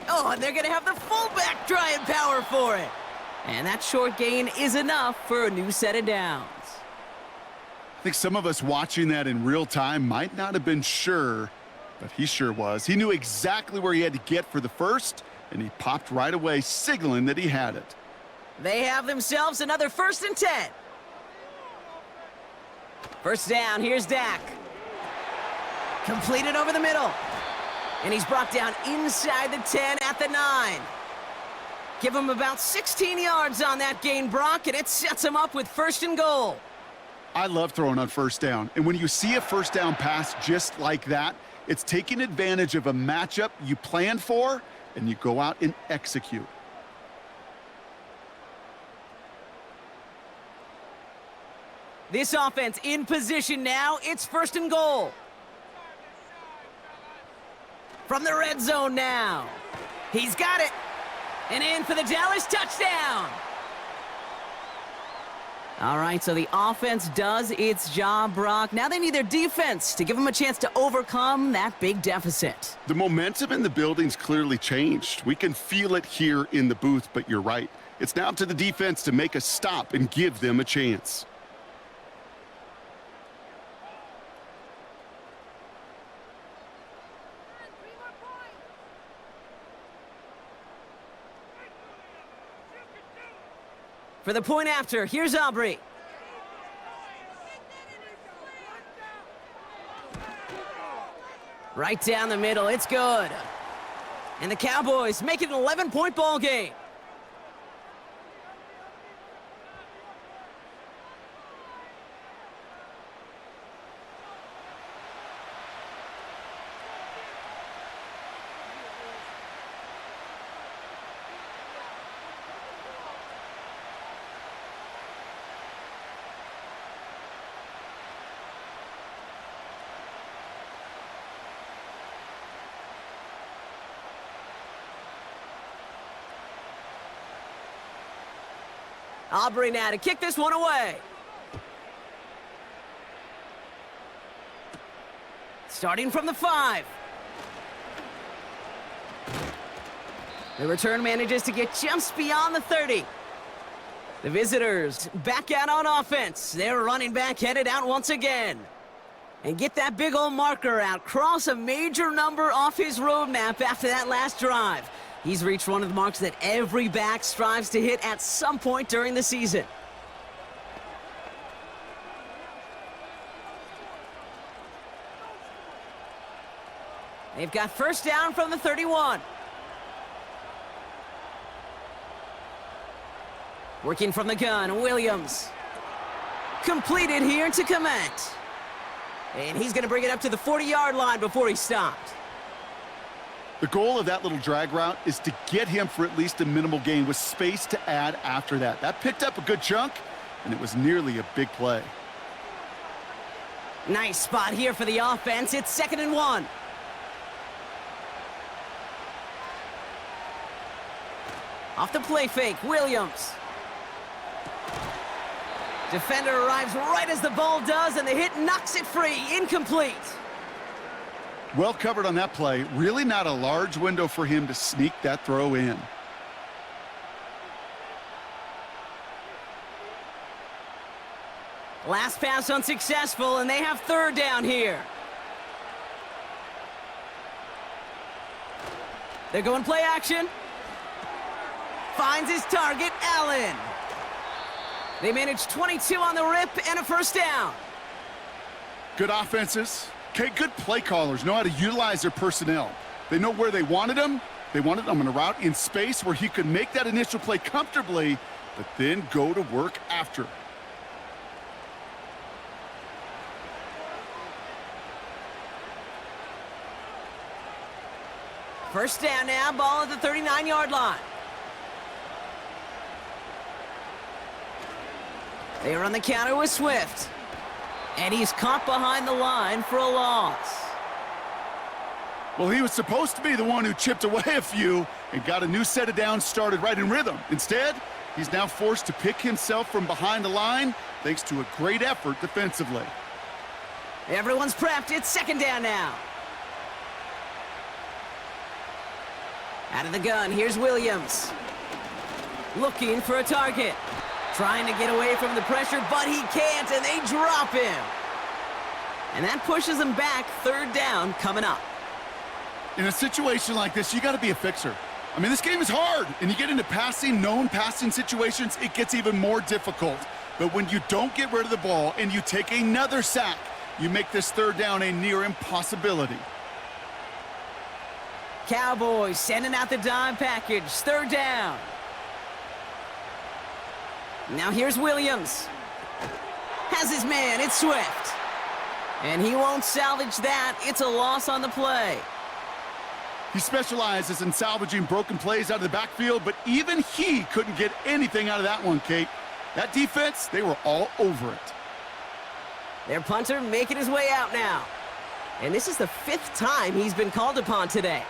Oh, and they're going to have the fullback trying power for it. And that short gain is enough for a new set of downs. I think some of us watching that in real time might not have been sure, but he sure was. He knew exactly where he had to get for the first, and he popped right away, signaling that he had it. They have themselves another 1st and 10. First down, here's Dak. Completed over the middle. And he's brought down inside the 10 at the 9. Give him about 16 yards on that gain, Brock, and it sets him up with 1st and goal. I love throwing on first down, and when you see a first down pass just like that, it's taking advantage of a matchup you planned for, and you go out and execute. This offense in position now. It's 1st and goal. From the red zone now. He's got it. And in for the Dallas touchdown. All right, so the offense does its job, Brock. Now they need their defense to give them a chance to overcome that big deficit. The momentum in the building's clearly changed. We can feel it here in the booth, but you're right. It's now up to the defense to make a stop and give them a chance. For the point after, here's Aubrey. Right down the middle, it's good. And the Cowboys make it an 11-point ball game. Aubrey now to kick this one away. Starting from the 5. The return manages to get just beyond the 30. The visitors back out on offense. Their running back headed out once again. And get that big old marker out. Cross a major number off his roadmap after that last drive. He's reached one of the marks that every back strives to hit at some point during the season. They've got first down from the 31. Working from the gun, Williams. Completed here to Komet. And he's going to bring it up to the 40-yard line before he stopped. The goal of that little drag route is to get him for at least a minimal gain with space to add after that. That picked up a good chunk, and it was nearly a big play. Nice spot here for the offense. It's 2nd and 1. Off the play fake, Williams. Defender arrives right as the ball does, and the hit knocks it free. Incomplete. Well covered on that play. Really not a large window for him to sneak that throw in. Last pass unsuccessful, and they have 3rd down here. They're going play action. Finds his target, Allen. They manage 22 on the rip and a first down. Good offenses. Okay, good play callers know how to utilize their personnel. They know where they wanted him. They wanted him on a route in space where he could make that initial play comfortably, but then go to work after. First down now, ball at the 39-yard line. They run the counter with Swift. And he's caught behind the line for a loss. Well, he was supposed to be the one who chipped away a few and got a new set of downs started right in rhythm. Instead, he's now forced to pick himself from behind the line thanks to a great effort defensively. Everyone's prepped. It's second down now. Out of the gun, here's Williams. Looking for a target. Trying to get away from the pressure, but he can't, and they drop him. And that pushes him back. Third down coming up. In a situation like this, you got to be a fixer. I mean, this game is hard, and you get into known passing situations, it gets even more difficult. But when you don't get rid of the ball and you take another sack, you make this third down a near impossibility. Cowboys sending out the dime package. Third down. Now here's Williams. Has his man. It's Swift. And he won't salvage that. It's a loss on the play. He specializes in salvaging broken plays out of the backfield, but even he couldn't get anything out of that one, Kate. That defense, they were all over it. Their punter making his way out now. And this is the 5th time he's been called upon today.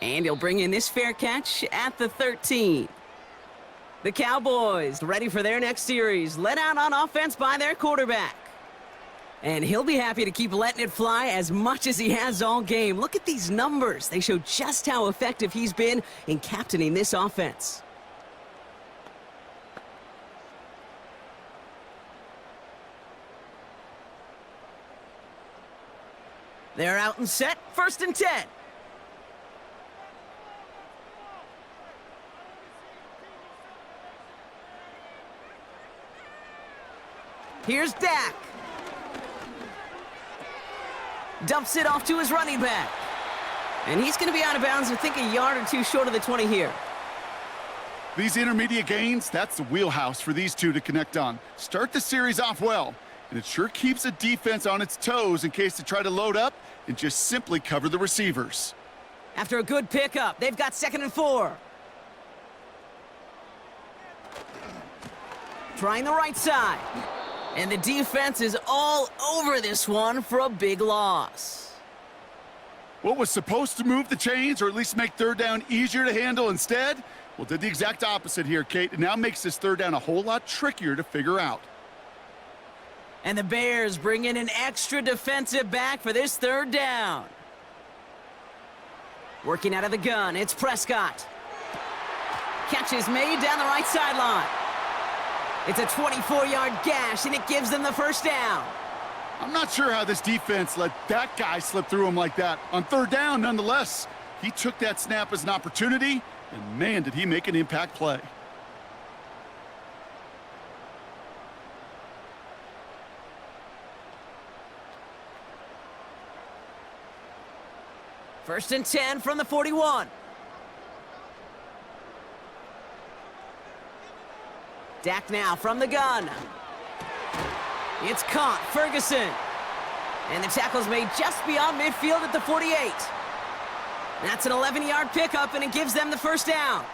And he'll bring in this fair catch at the 13. The Cowboys ready for their next series, led out on offense by their quarterback. And he'll be happy to keep letting it fly as much as he has all game. Look at these numbers. They show just how effective he's been in captaining this offense. They're out and set, 1st and 10. Here's Dak. Dumps it off to his running back. And he's going to be out of bounds, I think, a yard or two short of the 20 here. These intermediate gains, that's the wheelhouse for these two to connect on. Start the series off well, and it sure keeps the defense on its toes in case they try to load up and just simply cover the receivers. After a good pickup, they've got 2nd and 4. Trying the right side. And the defense is all over this one for a big loss. What was supposed to move the chains or at least make third down easier to handle instead? Well, did the exact opposite here, Kate. It now makes this third down a whole lot trickier to figure out. And the Bears bring in an extra defensive back for this third down. Working out of the gun, it's Prescott. Catch is made down the right sideline. It's a 24-yard gash, and it gives them the first down. I'm not sure how this defense let that guy slip through him like that. On third down, nonetheless, he took that snap as an opportunity, and man, did he make an impact play. First and 10 from the 41. Dak now from the gun. It's caught, Ferguson. And the tackle's made just beyond midfield at the 48. That's an 11-yard pickup, and it gives them the first down.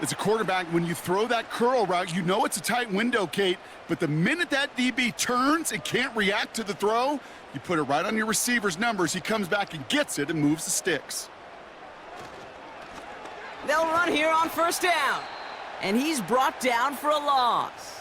As a quarterback, when you throw that curl route, you know it's a tight window, Kate. But the minute that DB turns and can't react to the throw, you put it right on your receiver's numbers. He comes back and gets it and moves the sticks. They'll run here on first down. And he's brought down for a loss.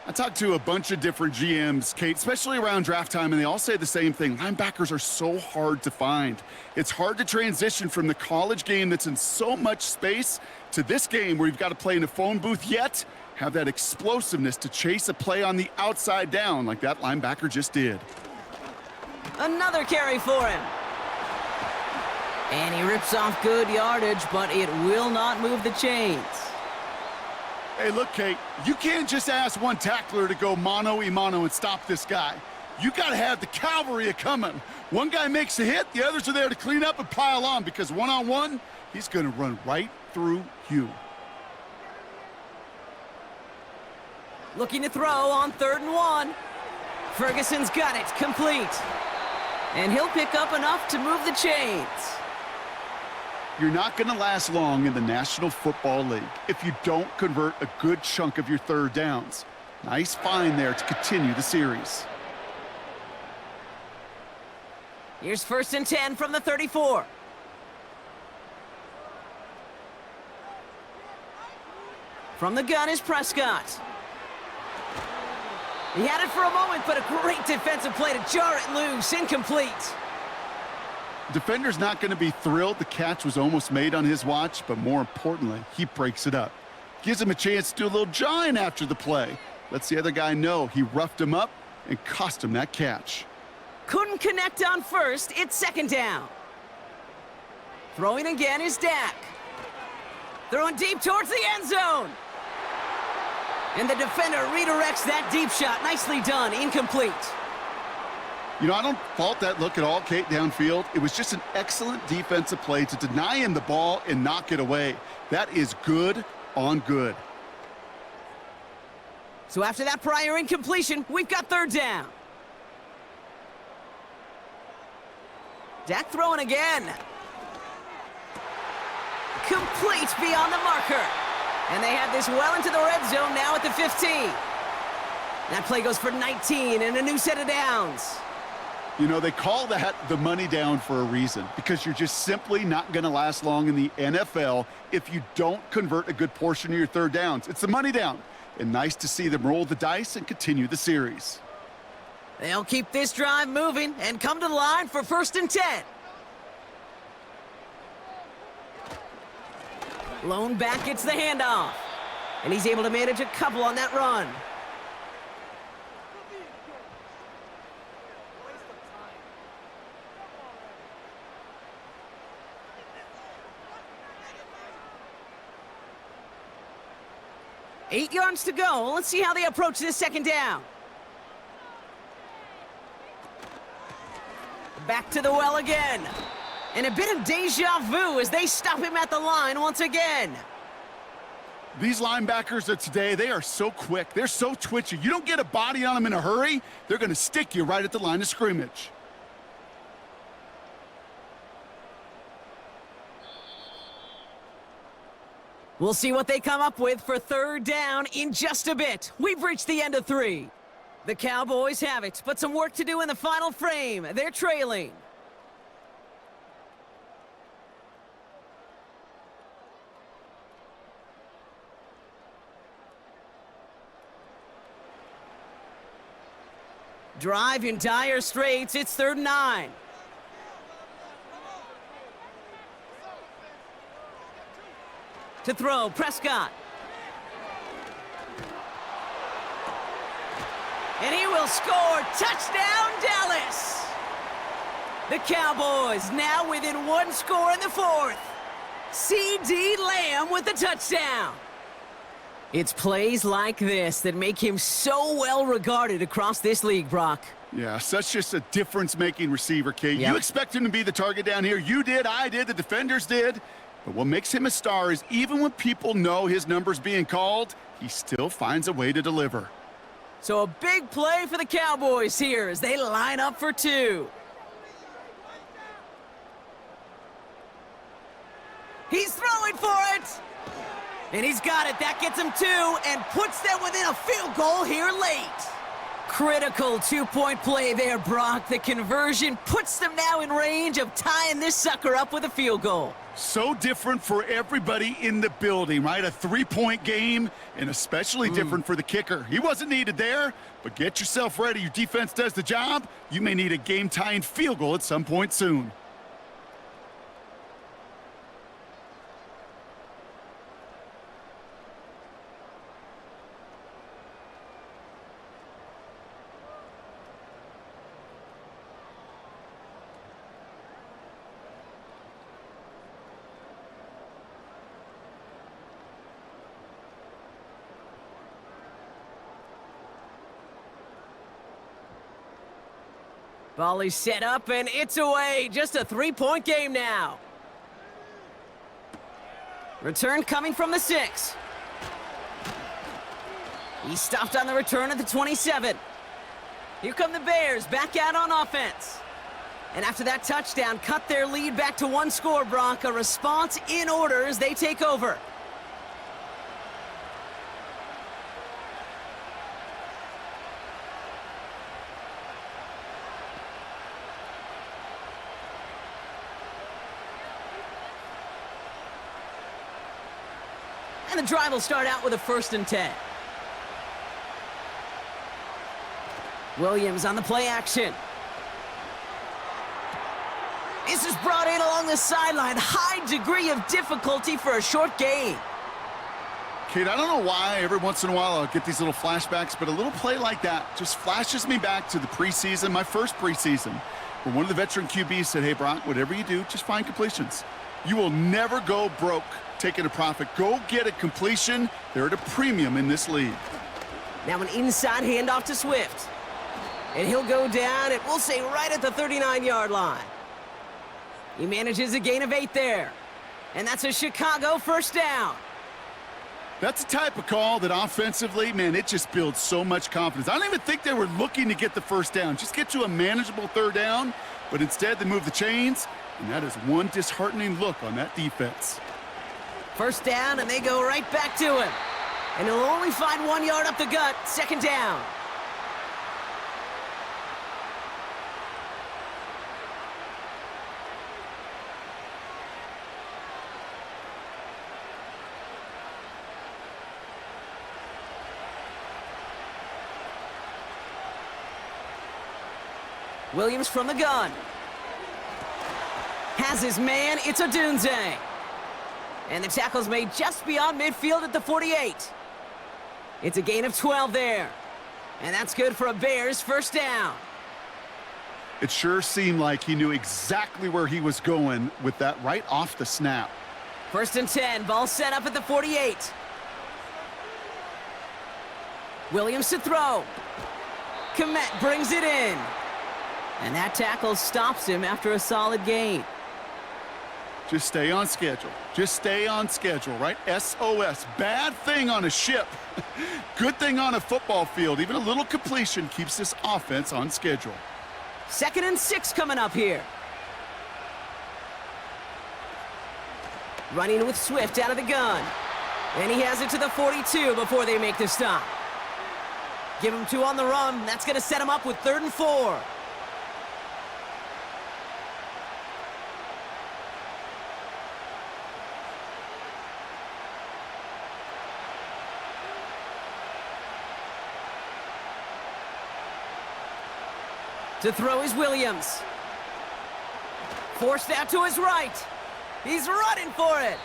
I talked to a bunch of different GMs, Kate, especially around draft time, and they all say the same thing. Linebackers are so hard to find. It's hard to transition from the college game that's in so much space to this game where you've got to play in a phone booth, yet have that explosiveness to chase a play on the outside down like that linebacker just did. Another carry for him. And he rips off good yardage, but it will not move the chains. Hey, look, Kate, you can't just ask one tackler to go mano-a-mano and stop this guy. You got to have the cavalry coming. One guy makes a hit, the others are there to clean up and pile on, because one-on-one, he's going to run right through you. Looking to throw on 3rd and 1. Ferguson's got it, complete. And he'll pick up enough to move the chains. You're not going to last long in the National Football League if you don't convert a good chunk of your third downs. Nice find there to continue the series. Here's 1st and 10 from the 34. From the gun is Prescott. He had it for a moment, but a great defensive play to jar it loose. Incomplete. Defender's not going to be thrilled the catch was almost made on his watch, but more importantly, he breaks it up. Gives him a chance to do a little jawing after the play. Lets the other guy know he roughed him up and cost him that catch. Couldn't connect on first. It's 2nd down. Throwing again is Dak. Throwing deep towards the end zone. And the defender redirects that deep shot. Nicely done. Incomplete. You know, I don't fault that look at all, Kate, downfield. It was just an excellent defensive play to deny him the ball and knock it away. That is good on good. So after that prior incompletion, we've got 3rd down. Dak throwing again. Complete beyond the marker. And they have this well into the red zone now at the 15. That play goes for 19 and a new set of downs. You know, they call that the money down for a reason, because you're just simply not going to last long in the NFL if you don't convert a good portion of your third downs. It's the money down. And nice to see them roll the dice and continue the series. They'll keep this drive moving and come to the line for 1st and 10. Lone back gets the handoff. And he's able to manage a couple on that run. Eight yards to go. Let's see how they approach this 2nd down. Back to the well again. And a bit of deja vu as they stop him at the line once again. These linebackers of today, they are so quick. They're so twitchy. You don't get a body on them in a hurry, they're going to stick you right at the line of scrimmage. We'll see what they come up with for 3rd down in just a bit. We've reached the end of 3. The Cowboys have it, but some work to do in the final frame. They're trailing. Drive in dire straits. It's 3rd and 9. To throw, Prescott. And he will score. Touchdown, Dallas! The Cowboys now within 1 score in the 4th. C.D. Lamb with the touchdown. It's plays like this that make him so well regarded across this league, Brock. Yeah, such just a difference-making receiver, Kate. Yep. You expect him to be the target down here. You did, I did, the defenders did. But what makes him a star is even when people know his number's being called, he still finds a way to deliver. So a big play for the Cowboys here as they line up for 2. He's throwing for it! And he's got it. That gets him 2 and puts them within a field goal here late. Critical 2-point play there, Brock. The conversion puts them now in range of tying this sucker up with a field goal. So different for everybody in the building, right? A 3-point game, and especially different for the kicker. He wasn't needed there, but get yourself ready. Your defense does the job. You may need a game-tying field goal at some point soon. Volley set up, and it's away. Just a 3-point game now. Return coming from the 6. He stopped on the return at the 27. Here come the Bears back out on offense. And after that touchdown, cut their lead back to one score, Brock. A response in order as they take over. And the drive will start out with a 1st and 10. Williams on the play action. This is brought in along the sideline. High degree of difficulty for a short gain. Kate, I don't know why every once in a while I'll get these little flashbacks, but a little play like that just flashes me back to the preseason, my first preseason, where one of the veteran QBs said, hey, Brock, whatever you do, just find completions. You will never go broke taking a profit. Go get a completion. They're at a premium in this league. Now an inside handoff to Swift. And he'll go down, and we'll say right at the 39-yard line. He manages a gain of 8 there. And that's a Chicago 1st down. That's the type of call that offensively, man, it just builds so much confidence. I don't even think they were looking to get the 1st down. Just get to a manageable 3rd down. But instead, they move the chains. And that is one disheartening look on that defense. 1st down, and they go right back to him. And he'll only find 1 yard up the gut. 2nd down. Williams from the gun. Has his man. It's Odunze. And the tackle's made just beyond midfield at the 48. It's a gain of 12 there. And that's good for a Bears 1st down. It sure seemed like he knew exactly where he was going with that right off the snap. 1st and 10. Ball set up at the 48. Williams to throw. Komet brings it in. And that tackle stops him after a solid gain. Just stay on schedule. Just stay on schedule, right? SOS. Bad thing on a ship. Good thing on a football field. Even a little completion keeps this offense on schedule. 2nd and 6 coming up here. Running with Swift out of the gun. And he has it to the 42 before they make the stop. Give him 2 on the run. That's going to set him up with 3rd and 4. To throw is Williams. Forced out to his right. He's running for it.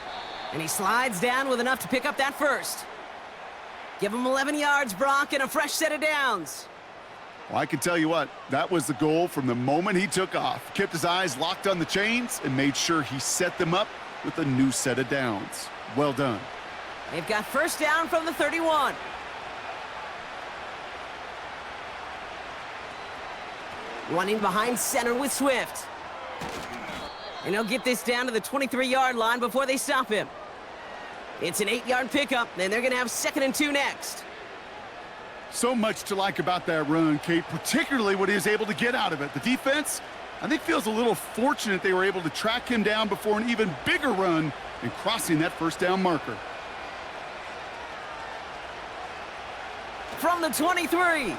And he slides down with enough to pick up that 1st. Give him 11 yards, Brock, and a fresh set of downs. Well, I can tell you what, that was the goal from the moment he took off. Kept his eyes locked on the chains and made sure he set them up with a new set of downs. Well done. They've got 1st down from the 31. Running behind center with Swift. And he'll get this down to the 23-yard line before they stop him. It's an 8-yard pickup, and they're going to have 2nd and 2 next. So much to like about that run, Kate, particularly what he was able to get out of it. The defense, I think, feels a little fortunate they were able to track him down before an even bigger run and crossing that 1st down marker. From the 23.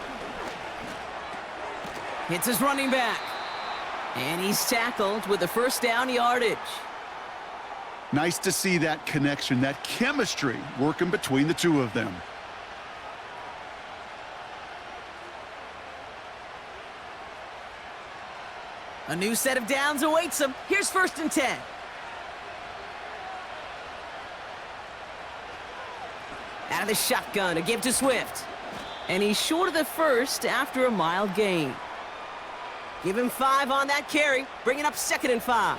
Hits his running back. And he's tackled with the 1st down yardage. Nice to see that connection, that chemistry working between the two of them. A new set of downs awaits him. Here's 1st and 10. Out of the shotgun, a give to Swift. And he's short of the 1st after a mild gain. Give him 5 on that carry, bringing up 2nd and 5.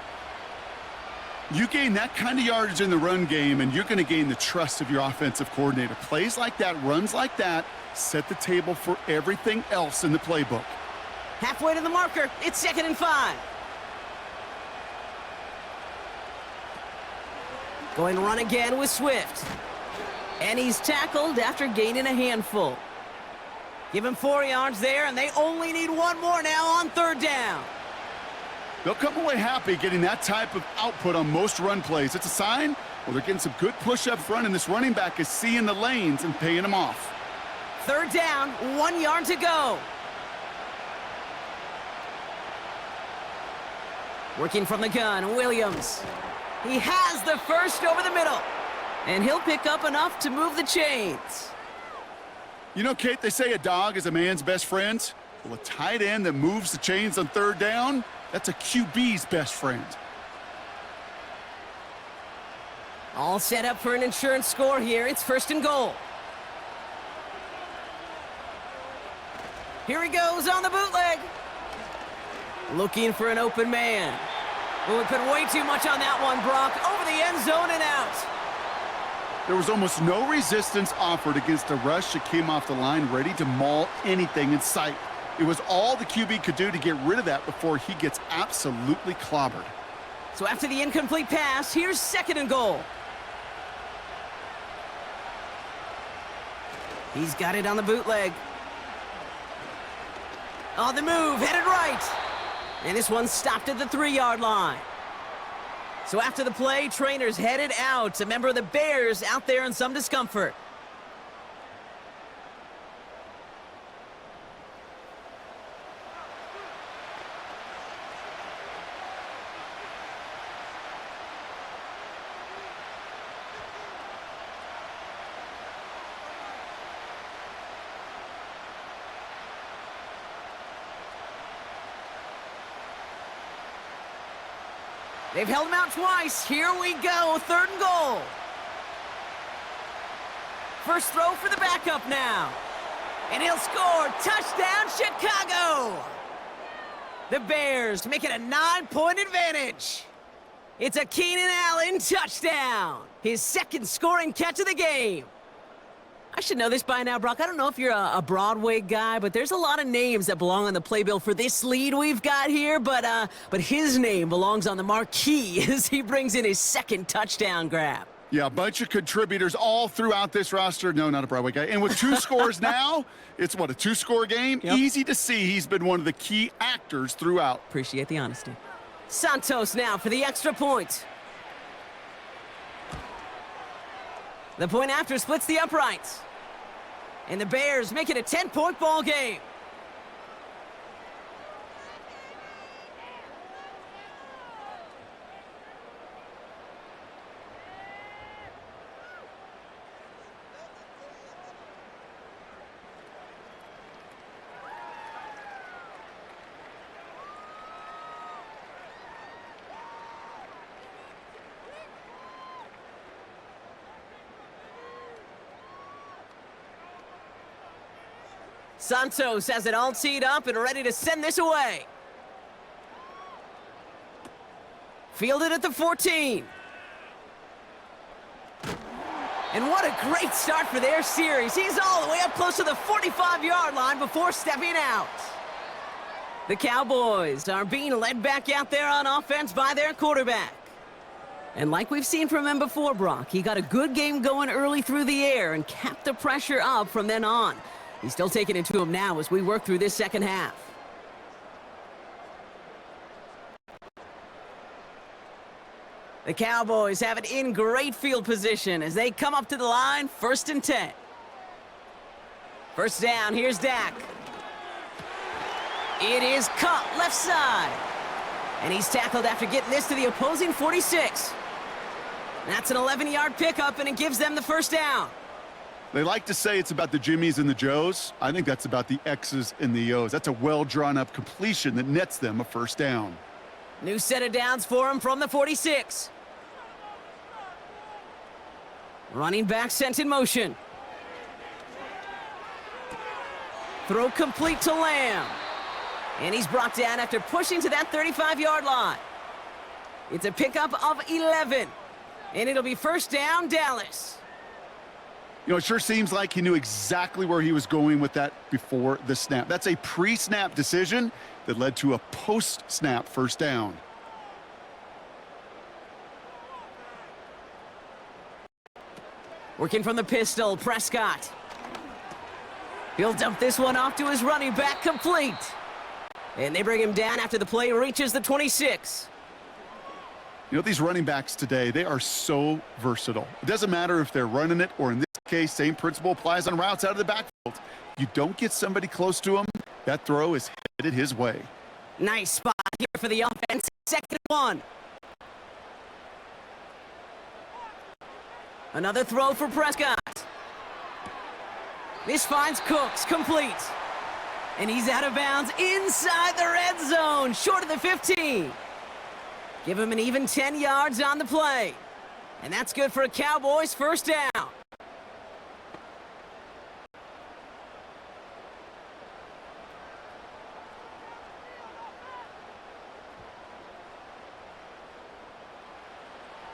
You gain that kind of yardage in the run game, and you're going to gain the trust of your offensive coordinator. Plays like that, runs like that, set the table for everything else in the playbook. Halfway to the marker, it's 2nd and 5. Going to run again with Swift. And he's tackled after gaining a handful. Give him 4 yards there, and they only need 1 more now on 3rd down. They'll come away happy getting that type of output on most run plays. It's a sign, well, they're getting some good push up front, and this running back is seeing the lanes and paying them off. 3rd down, 1 yard to go. Working from the gun, Williams. He has the first over the middle, and he'll pick up enough to move the chains. You know, Kate, they say a dog is a man's best friend. Well, a tight end that moves the chains on 3rd down, that's a QB's best friend. All set up for an insurance score here. It's 1st and goal. Here he goes on the bootleg. Looking for an open man. Well, we put way too much on that one, Brock. Over the end zone and out. There was almost no resistance offered against a rush that came off the line ready to maul anything in sight. It was all the QB could do to get rid of that before he gets absolutely clobbered. So after the incomplete pass, here's 2nd and goal. He's got it on the bootleg. On the move, headed right. And this one stopped at the 3-yard line. So after the play, trainers headed out. A member of the Bears out there in some discomfort. They've held him out twice. Here we go, 3rd and goal. First throw for the backup now. And he'll score. Touchdown, Chicago. The Bears make it a 9-point advantage. It's a Keenan Allen touchdown. His 2nd scoring catch of the game. I should know this by now, Brock. I don't know if you're a Broadway guy, but there's a lot of names that belong on the playbill for this lead we've got here. But his name belongs on the marquee as he brings in his 2nd touchdown grab. Yeah, a bunch of contributors all throughout this roster. No, not a Broadway guy. And with 2 scores now, it's what, a 2-score game? Yep. Easy to see he's been one of the key actors throughout. Appreciate the honesty. Santos now for the extra point. The point after splits the uprights. And the Bears make it a 10-point ball game. Santos has it all teed up and ready to send this away. Fielded at the 14. And what a great start for their series. He's all the way up close to the 45-yard line before stepping out. The Cowboys are being led back out there on offense by their quarterback. And like we've seen from him before, Brock, he got a good game going early through the air and kept the pressure up from then on. He's still taking it to him now as we work through this 2nd half. The Cowboys have it in great field position as they come up to the line, 1st and 10. First down, here's Dak. It is cut left side. And he's tackled after getting this to the opposing 46. That's an 11-yard pickup, and it gives them the first down. They like to say it's about the Jimmies and the Joes. I think that's about the X's and the O's. That's a well-drawn-up completion that nets them a first down. New set of downs for him from the 46. Running back sent in motion. Throw complete to Lamb. And he's brought down after pushing to that 35-yard line. It's a pickup of 11. And it'll be first down, Dallas. You know, it sure seems like he knew exactly where he was going with that before the snap. That's a pre-snap decision that led to a post-snap first down. Working from the pistol, Prescott. He'll dump this one off to his running back, complete. And they bring him down after the play reaches the 26. You know, these running backs today, they are so versatile. It doesn't matter if they're running it or, in this case, same principle applies on routes out of the backfield. You don't get somebody close to him, that throw is headed his way. Nice spot here for the offense. 2nd and 1. Another throw for Prescott. This finds Cooks, complete. And he's out of bounds inside the red zone, short of the 15. Give him an even 10 yards on the play. And that's good for a Cowboys 1st down.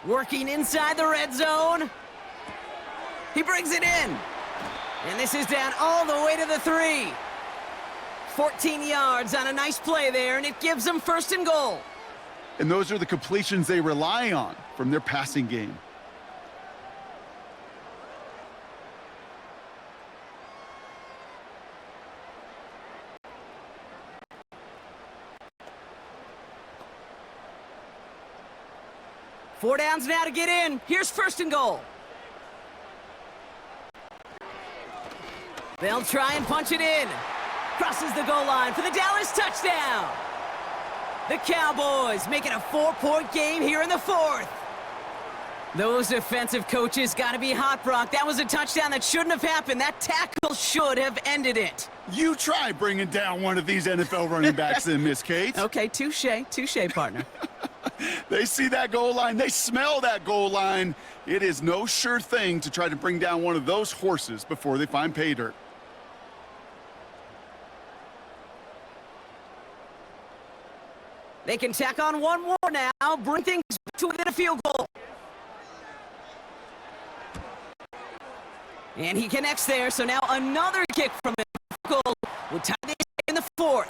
Working inside the red zone. He brings it in. And this is down all the way to the 3. 14 yards on a nice play there, and it gives them 1st and goal. And those are the completions they rely on from their passing game. Four downs now to get in. Here's 1st and goal. They'll try and punch it in. Crosses the goal line for the Dallas touchdown. The Cowboys make it a 4-point game here in the 4th. Those defensive coaches got to be hot, Brock. That was a touchdown that shouldn't have happened. That tackle should have ended it. You try bringing down one of these NFL running backs then, Miss Kate. Okay, touche, partner. They see that goal line. They smell that goal line. It is no sure thing to try to bring down one of those horses before they find pay dirt. They can tack on one more now, bring things to within a field goal. And he connects there, so now another kick from the goal will tie this in the 4th.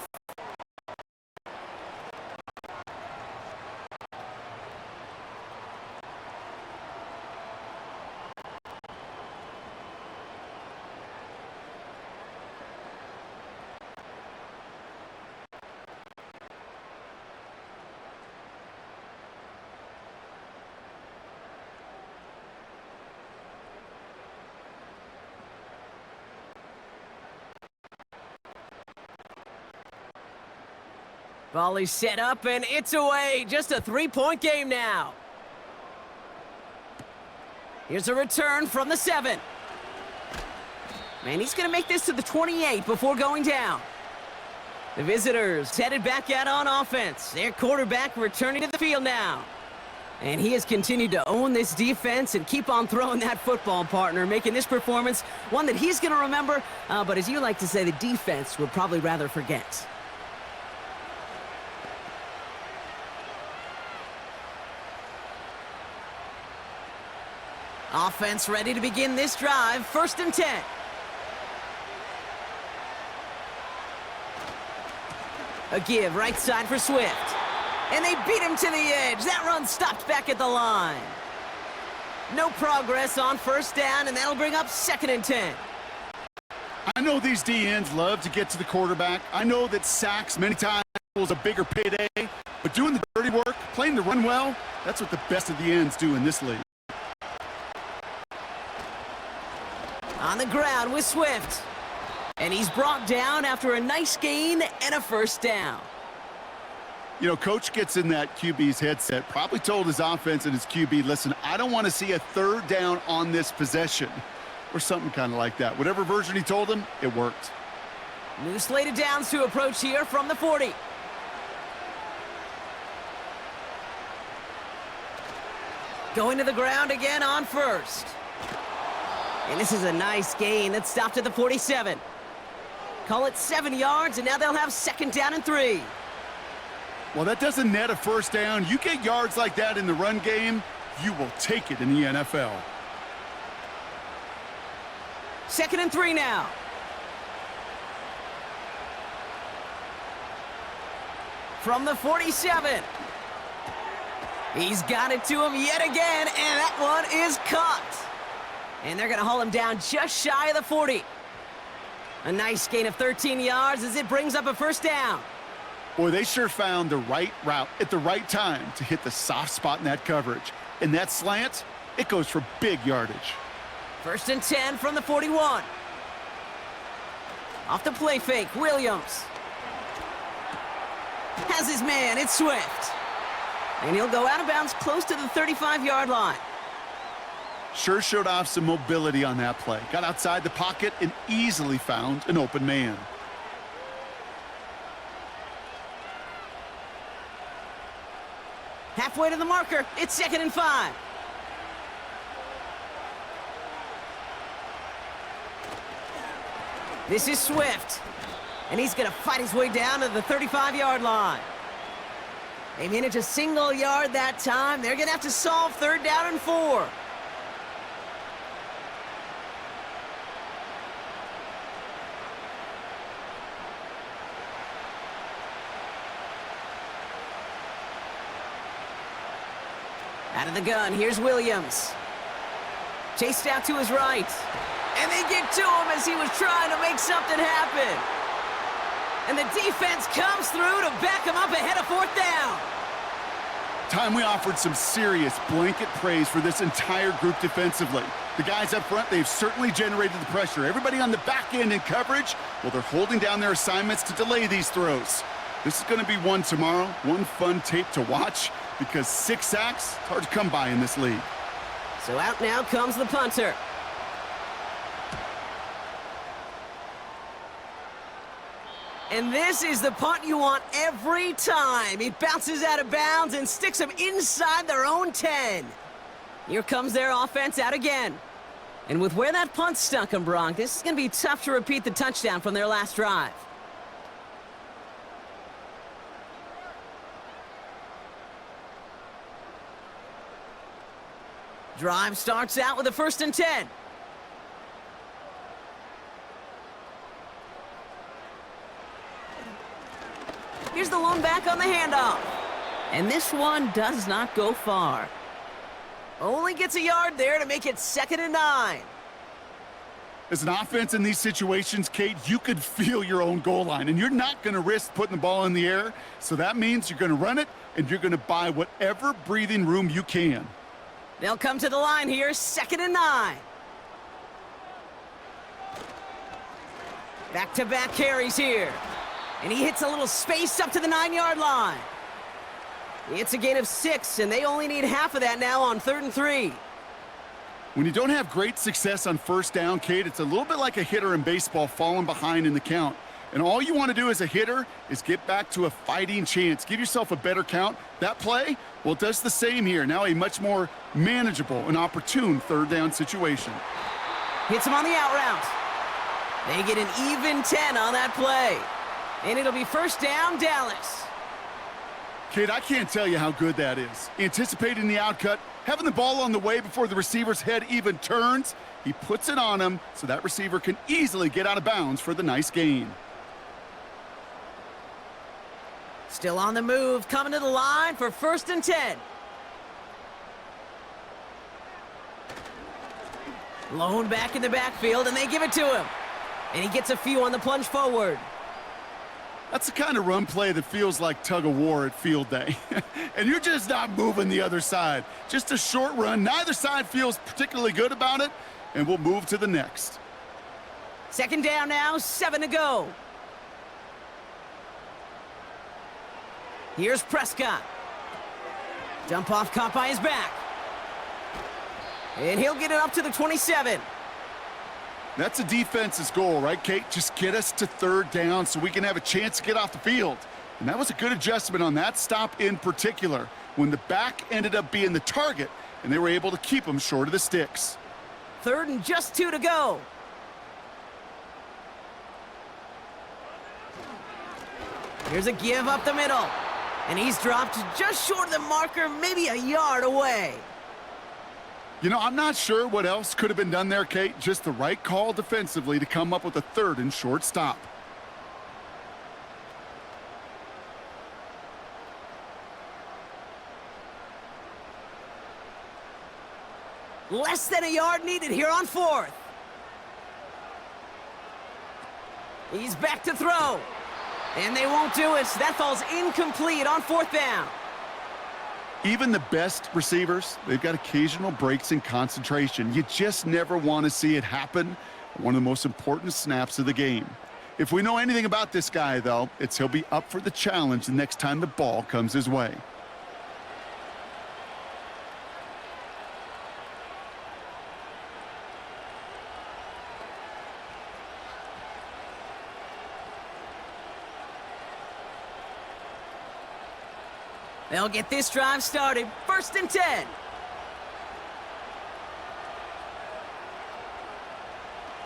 Volley set up, and it's away. Just a 3-point game now. Here's a return from the 7. Man, he's going to make this to the 28 before going down. The visitors headed back out on offense. Their quarterback returning to the field now. And he has continued to own this defense and keep on throwing that football, partner, making this performance one that he's going to remember, but as you like to say, the defense would probably rather forget. Offense ready to begin this drive. 1st and 10. A give right side for Swift. And they beat him to the edge. That run stopped back at the line. No progress on 1st down, and that'll bring up 2nd and 10. I know these DNs love to get to the quarterback. I know that sacks many times is a bigger payday, but doing the dirty work, playing the run well, that's what the best of the ends do in this league. On the ground with Swift. And he's brought down after a nice gain and a 1st down. You know, coach gets in that QB's headset, probably told his offense and his QB, listen, I don't want to see a 3rd down on this possession. Or something kind of like that. Whatever version he told him, it worked. New slated downs to approach here from the 40. Going to the ground again on 1st. And this is a nice gain that stopped at the 47. Call it 7 yards, and now they'll have 2nd down and 3. Well, that doesn't net a 1st down. You get yards like that in the run game, you will take it in the NFL. 2nd and 3 now. From the 47. He's got it to him yet again, and that one is caught. And they're going to haul him down just shy of the 40. A nice gain of 13 yards as it brings up a first down. Boy, they sure found the right route at the right time to hit the soft spot in that coverage. And that slant, it goes for big yardage. 1st and 10 from the 41. Off the play fake, Williams. Has his man, it's Swift. And he'll go out of bounds close to the 35-yard line. Sure showed off some mobility on that play. Got outside the pocket and easily found an open man. Halfway to the marker, it's 2nd and 5. This is Swift, and he's going to fight his way down to the 35-yard line. They managed a single yard that time. They're going to have to solve 3rd down and 4. Out of the gun, here's Williams. Chased out to his right. And they get to him as he was trying to make something happen. And the defense comes through to back him up ahead of 4th down. Time we offered some serious blanket praise for this entire group defensively. The guys up front, they've certainly generated the pressure. Everybody on the back end in coverage, well, they're holding down their assignments to delay these throws. This is going to be one tomorrow, one fun tape to watch, because 6 sacks, it's hard to come by in this league. So out now comes the punter. And this is the punt you want every time. He bounces out of bounds and sticks them inside their own 10. Here comes their offense out again. And with where that punt stuck them, Bronk, this is going to be tough to repeat the touchdown from their last drive. Drive starts out with a 1st and 10. Here's the lone back on the handoff. And this one does not go far. Only gets a yard there to make it 2nd and 9. As an offense in these situations, Kate, you could feel your own goal line, and you're not going to risk putting the ball in the air. So that means you're going to run it, and you're going to buy whatever breathing room you can. They'll come to the line here, 2nd and 9. Back-to-back carries here. And he hits a little space up to the 9-yard line. It's a gain of 6, and they only need half of that now on 3rd and 3. When you don't have great success on 1st down, Kate, it's a little bit like a hitter in baseball falling behind in the count. And all you want to do as a hitter is get back to a fighting chance. Give yourself a better count. That play, well, it does the same here. Now a much more manageable and opportune 3rd down situation. Hits him on the out route. They get an even 10 on that play. And it'll be 1st down, Dallas. Kate, I can't tell you how good that is. Anticipating the outcut, having the ball on the way before the receiver's head even turns. He puts it on him so that receiver can easily get out of bounds for the nice gain. Still on the move, coming to the line for 1st and 10. Lone back in the backfield, and they give it to him. And he gets a few on the plunge forward. That's the kind of run play that feels like tug-of-war at field day. And you're just not moving the other side. Just a short run. Neither side feels particularly good about it, and we'll move to the next. 2nd down now, 7 to go. Here's Prescott. Jump off caught by his back. And he'll get it up to the 27. That's a defense's goal, right, Kate? Just get us to 3rd down so we can have a chance to get off the field. And that was a good adjustment on that stop in particular, when the back ended up being the target, and they were able to keep him short of the sticks. 3rd and just 2 to go. Here's a give up the middle. And he's dropped just short of the marker, maybe a yard away. You know, I'm not sure what else could have been done there, Kate. Just the right call defensively to come up with a 3rd and short stop. Less than a yard needed here on 4th. He's back to throw. And they won't do it. That falls incomplete on 4th down. Even the best receivers, they've got occasional breaks in concentration. You just never want to see it happen. One of the most important snaps of the game. If we know anything about this guy, though, it's he'll be up for the challenge the next time the ball comes his way. They'll get this drive started. 1st and 10.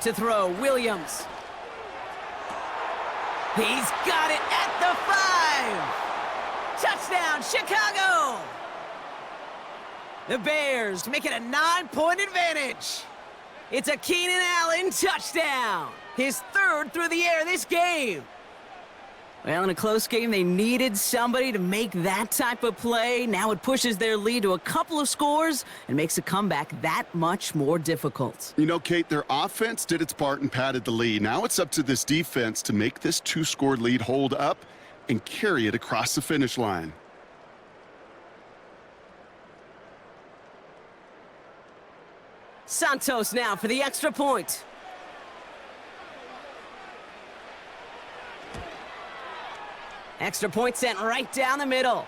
To throw, Williams. He's got it at the 5. Touchdown, Chicago. The Bears make it a 9-point advantage. It's a Keenan Allen touchdown. His 3rd through the air this game. Well, in a close game, they needed somebody to make that type of play. Now it pushes their lead to a couple of scores and makes a comeback that much more difficult. You know, Kate, their offense did its part and padded the lead. Now it's up to this defense to make this 2-score lead hold up and carry it across the finish line. Santos now for the extra point. Extra point sent right down the middle.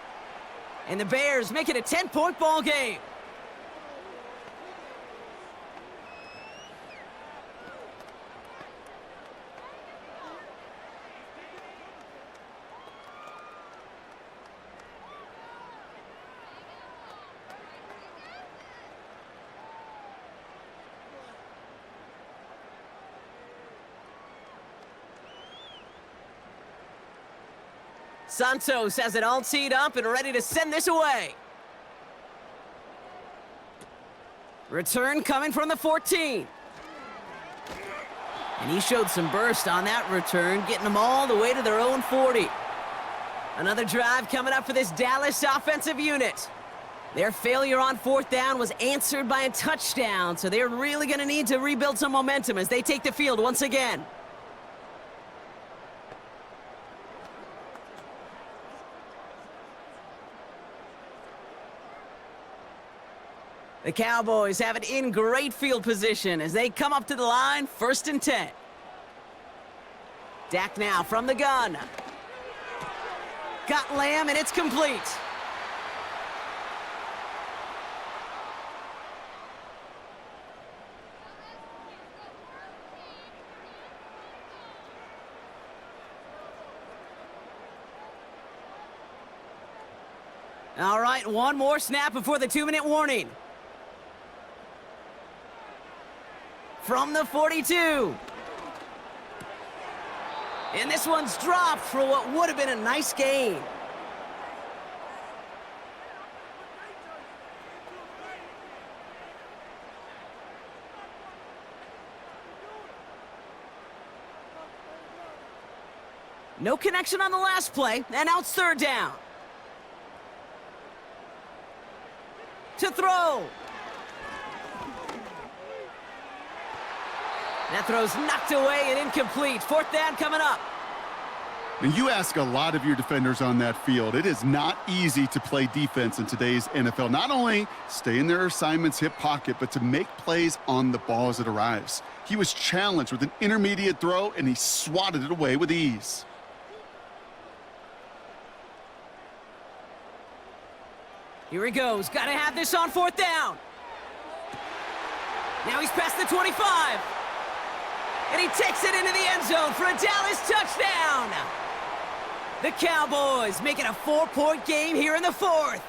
And the Bears make it a 10-point ball game. Santos has it all teed up and ready to send this away. Return coming from the 14. And he showed some burst on that return, getting them all the way to their own 40. Another drive coming up for this Dallas offensive unit. Their failure on 4th down was answered by a touchdown, so they're really going to need to rebuild some momentum as they take the field once again. The Cowboys have it in great field position as they come up to the line, 1st and 10. Dak now from the gun. Got Lamb, and it's complete. All right, one more snap before the 2-minute warning. From the 42. And this one's dropped for what would have been a nice gain. No connection on the last play, and now it's 3rd down. To throw. That throw's knocked away and incomplete. 4th down coming up. And you ask a lot of your defenders on that field. It is not easy to play defense in today's NFL. Not only stay in their assignment's hip pocket, but to make plays on the ball as it arrives. He was challenged with an intermediate throw, and he swatted it away with ease. Here he goes. Got to have this on 4th down. Now he's past the 25. And he takes it into the end zone for a Dallas touchdown. The Cowboys make it a 4-point game here in the 4th.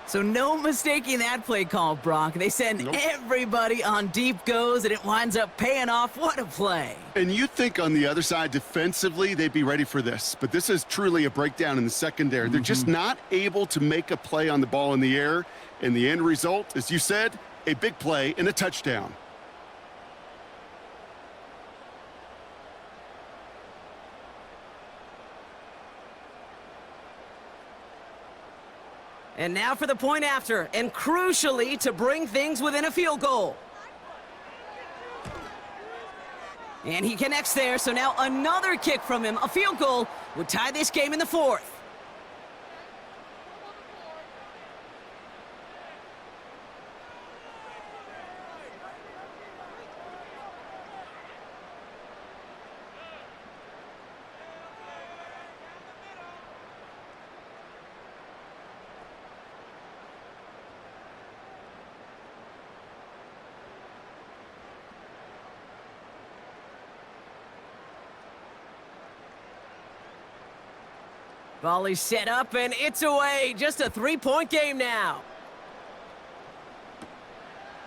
So no mistaking that play call, Brock. They send everybody on deep goes, and it winds up paying off. What a play. And you think on the other side, defensively, they'd be ready for this. But this is truly a breakdown in the secondary. They're just not able to make a play on the ball in the air. And the end result, as you said, a big play and a touchdown. And now for the point after, and crucially to bring things within a field goal. And he connects there, so now another kick from him. A field goal would tie this game in the fourth. Volley set up, and it's away. Just a three-point game now.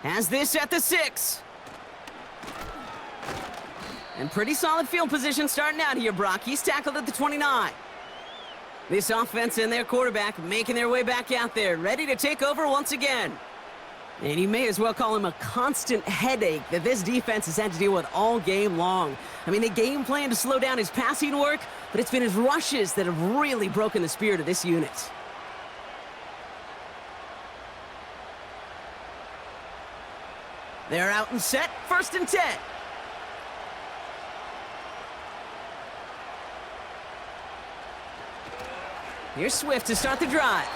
Has this at the 6. And pretty solid field position starting out here, Brock. He's tackled at the 29. This offense and their quarterback making their way back out there, ready to take over once again. And you may as well call him a constant headache that this defense has had to deal with all game long. I mean, they game plan to slow down his passing work, but it's been his rushes that have really broken the spirit of this unit. They're out and set, 1st and 10. Here's Swift to start the drive.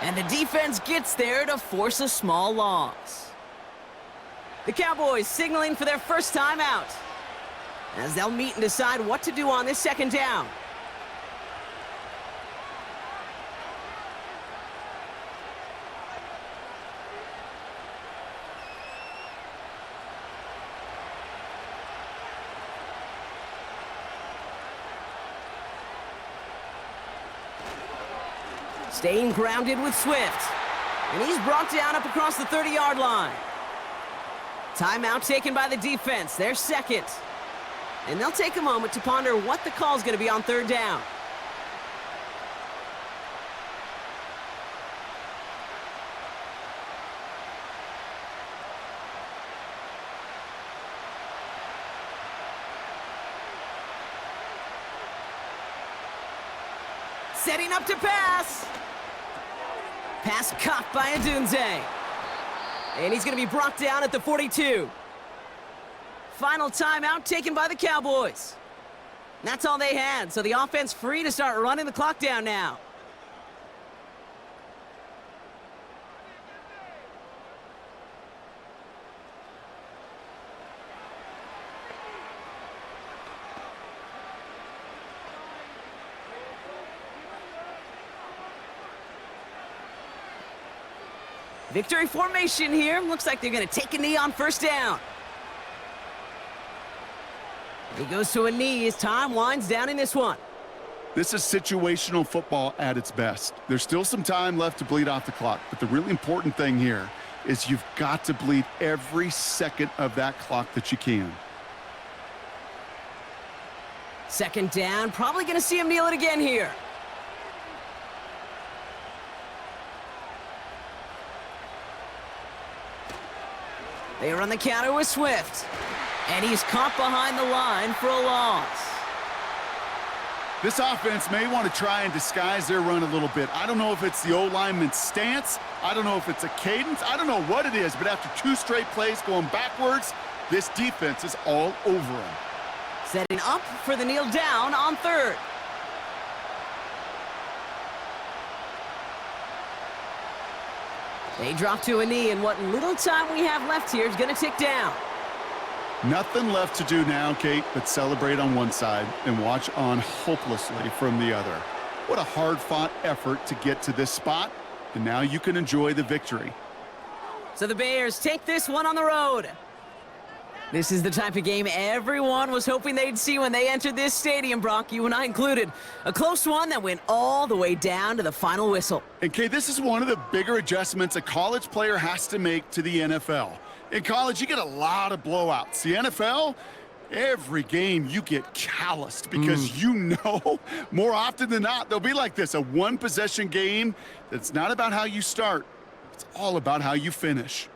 And the defense gets there to force a small loss. The Cowboys signaling for their first time out, as they'll meet and decide what to do on this 2nd down. Staying grounded with Swift. And he's brought down up across the 30-yard line. Timeout taken by the defense, their 2nd. And they'll take a moment to ponder what the call's going to be on 3rd down. Setting up to pass. Pass caught by Adunze. And he's going to be brought down at the 42. Final timeout taken by the Cowboys. That's all they had, so the offense free to start running the clock down now. Victory formation here. Looks like they're going to take a knee on 1st down. He goes to a knee as time winds down in this one. This is situational football at its best. There's still some time left to bleed off the clock, but the really important thing here is you've got to bleed every second of that clock that you can. 2nd down, probably going to see him kneel it again here. They run the counter with Swift. And he's caught behind the line for a loss. This offense may want to try and disguise their run a little bit. I don't know if it's the O-lineman's stance. I don't know if it's a cadence. I don't know what it is, but after 2 straight plays going backwards, this defense is all over him. Setting up for the kneel down on 3rd. They drop to a knee, and what little time we have left here is going to tick down. Nothing left to do now, Kate, but celebrate on one side and watch on hopelessly from the other. What a hard-fought effort to get to this spot, and now you can enjoy the victory. So the Bears take this one on the road. This is the type of game everyone was hoping they'd see when they entered this stadium, Brock, you and I included. A close one that went all the way down to the final whistle. And, Kate, this is one of the bigger adjustments a college player has to make to the NFL. In college, you get a lot of blowouts. The NFL, every game you get calloused because you know more often than not they'll be like this, a one-possession game that's not about how you start. It's all about how you finish.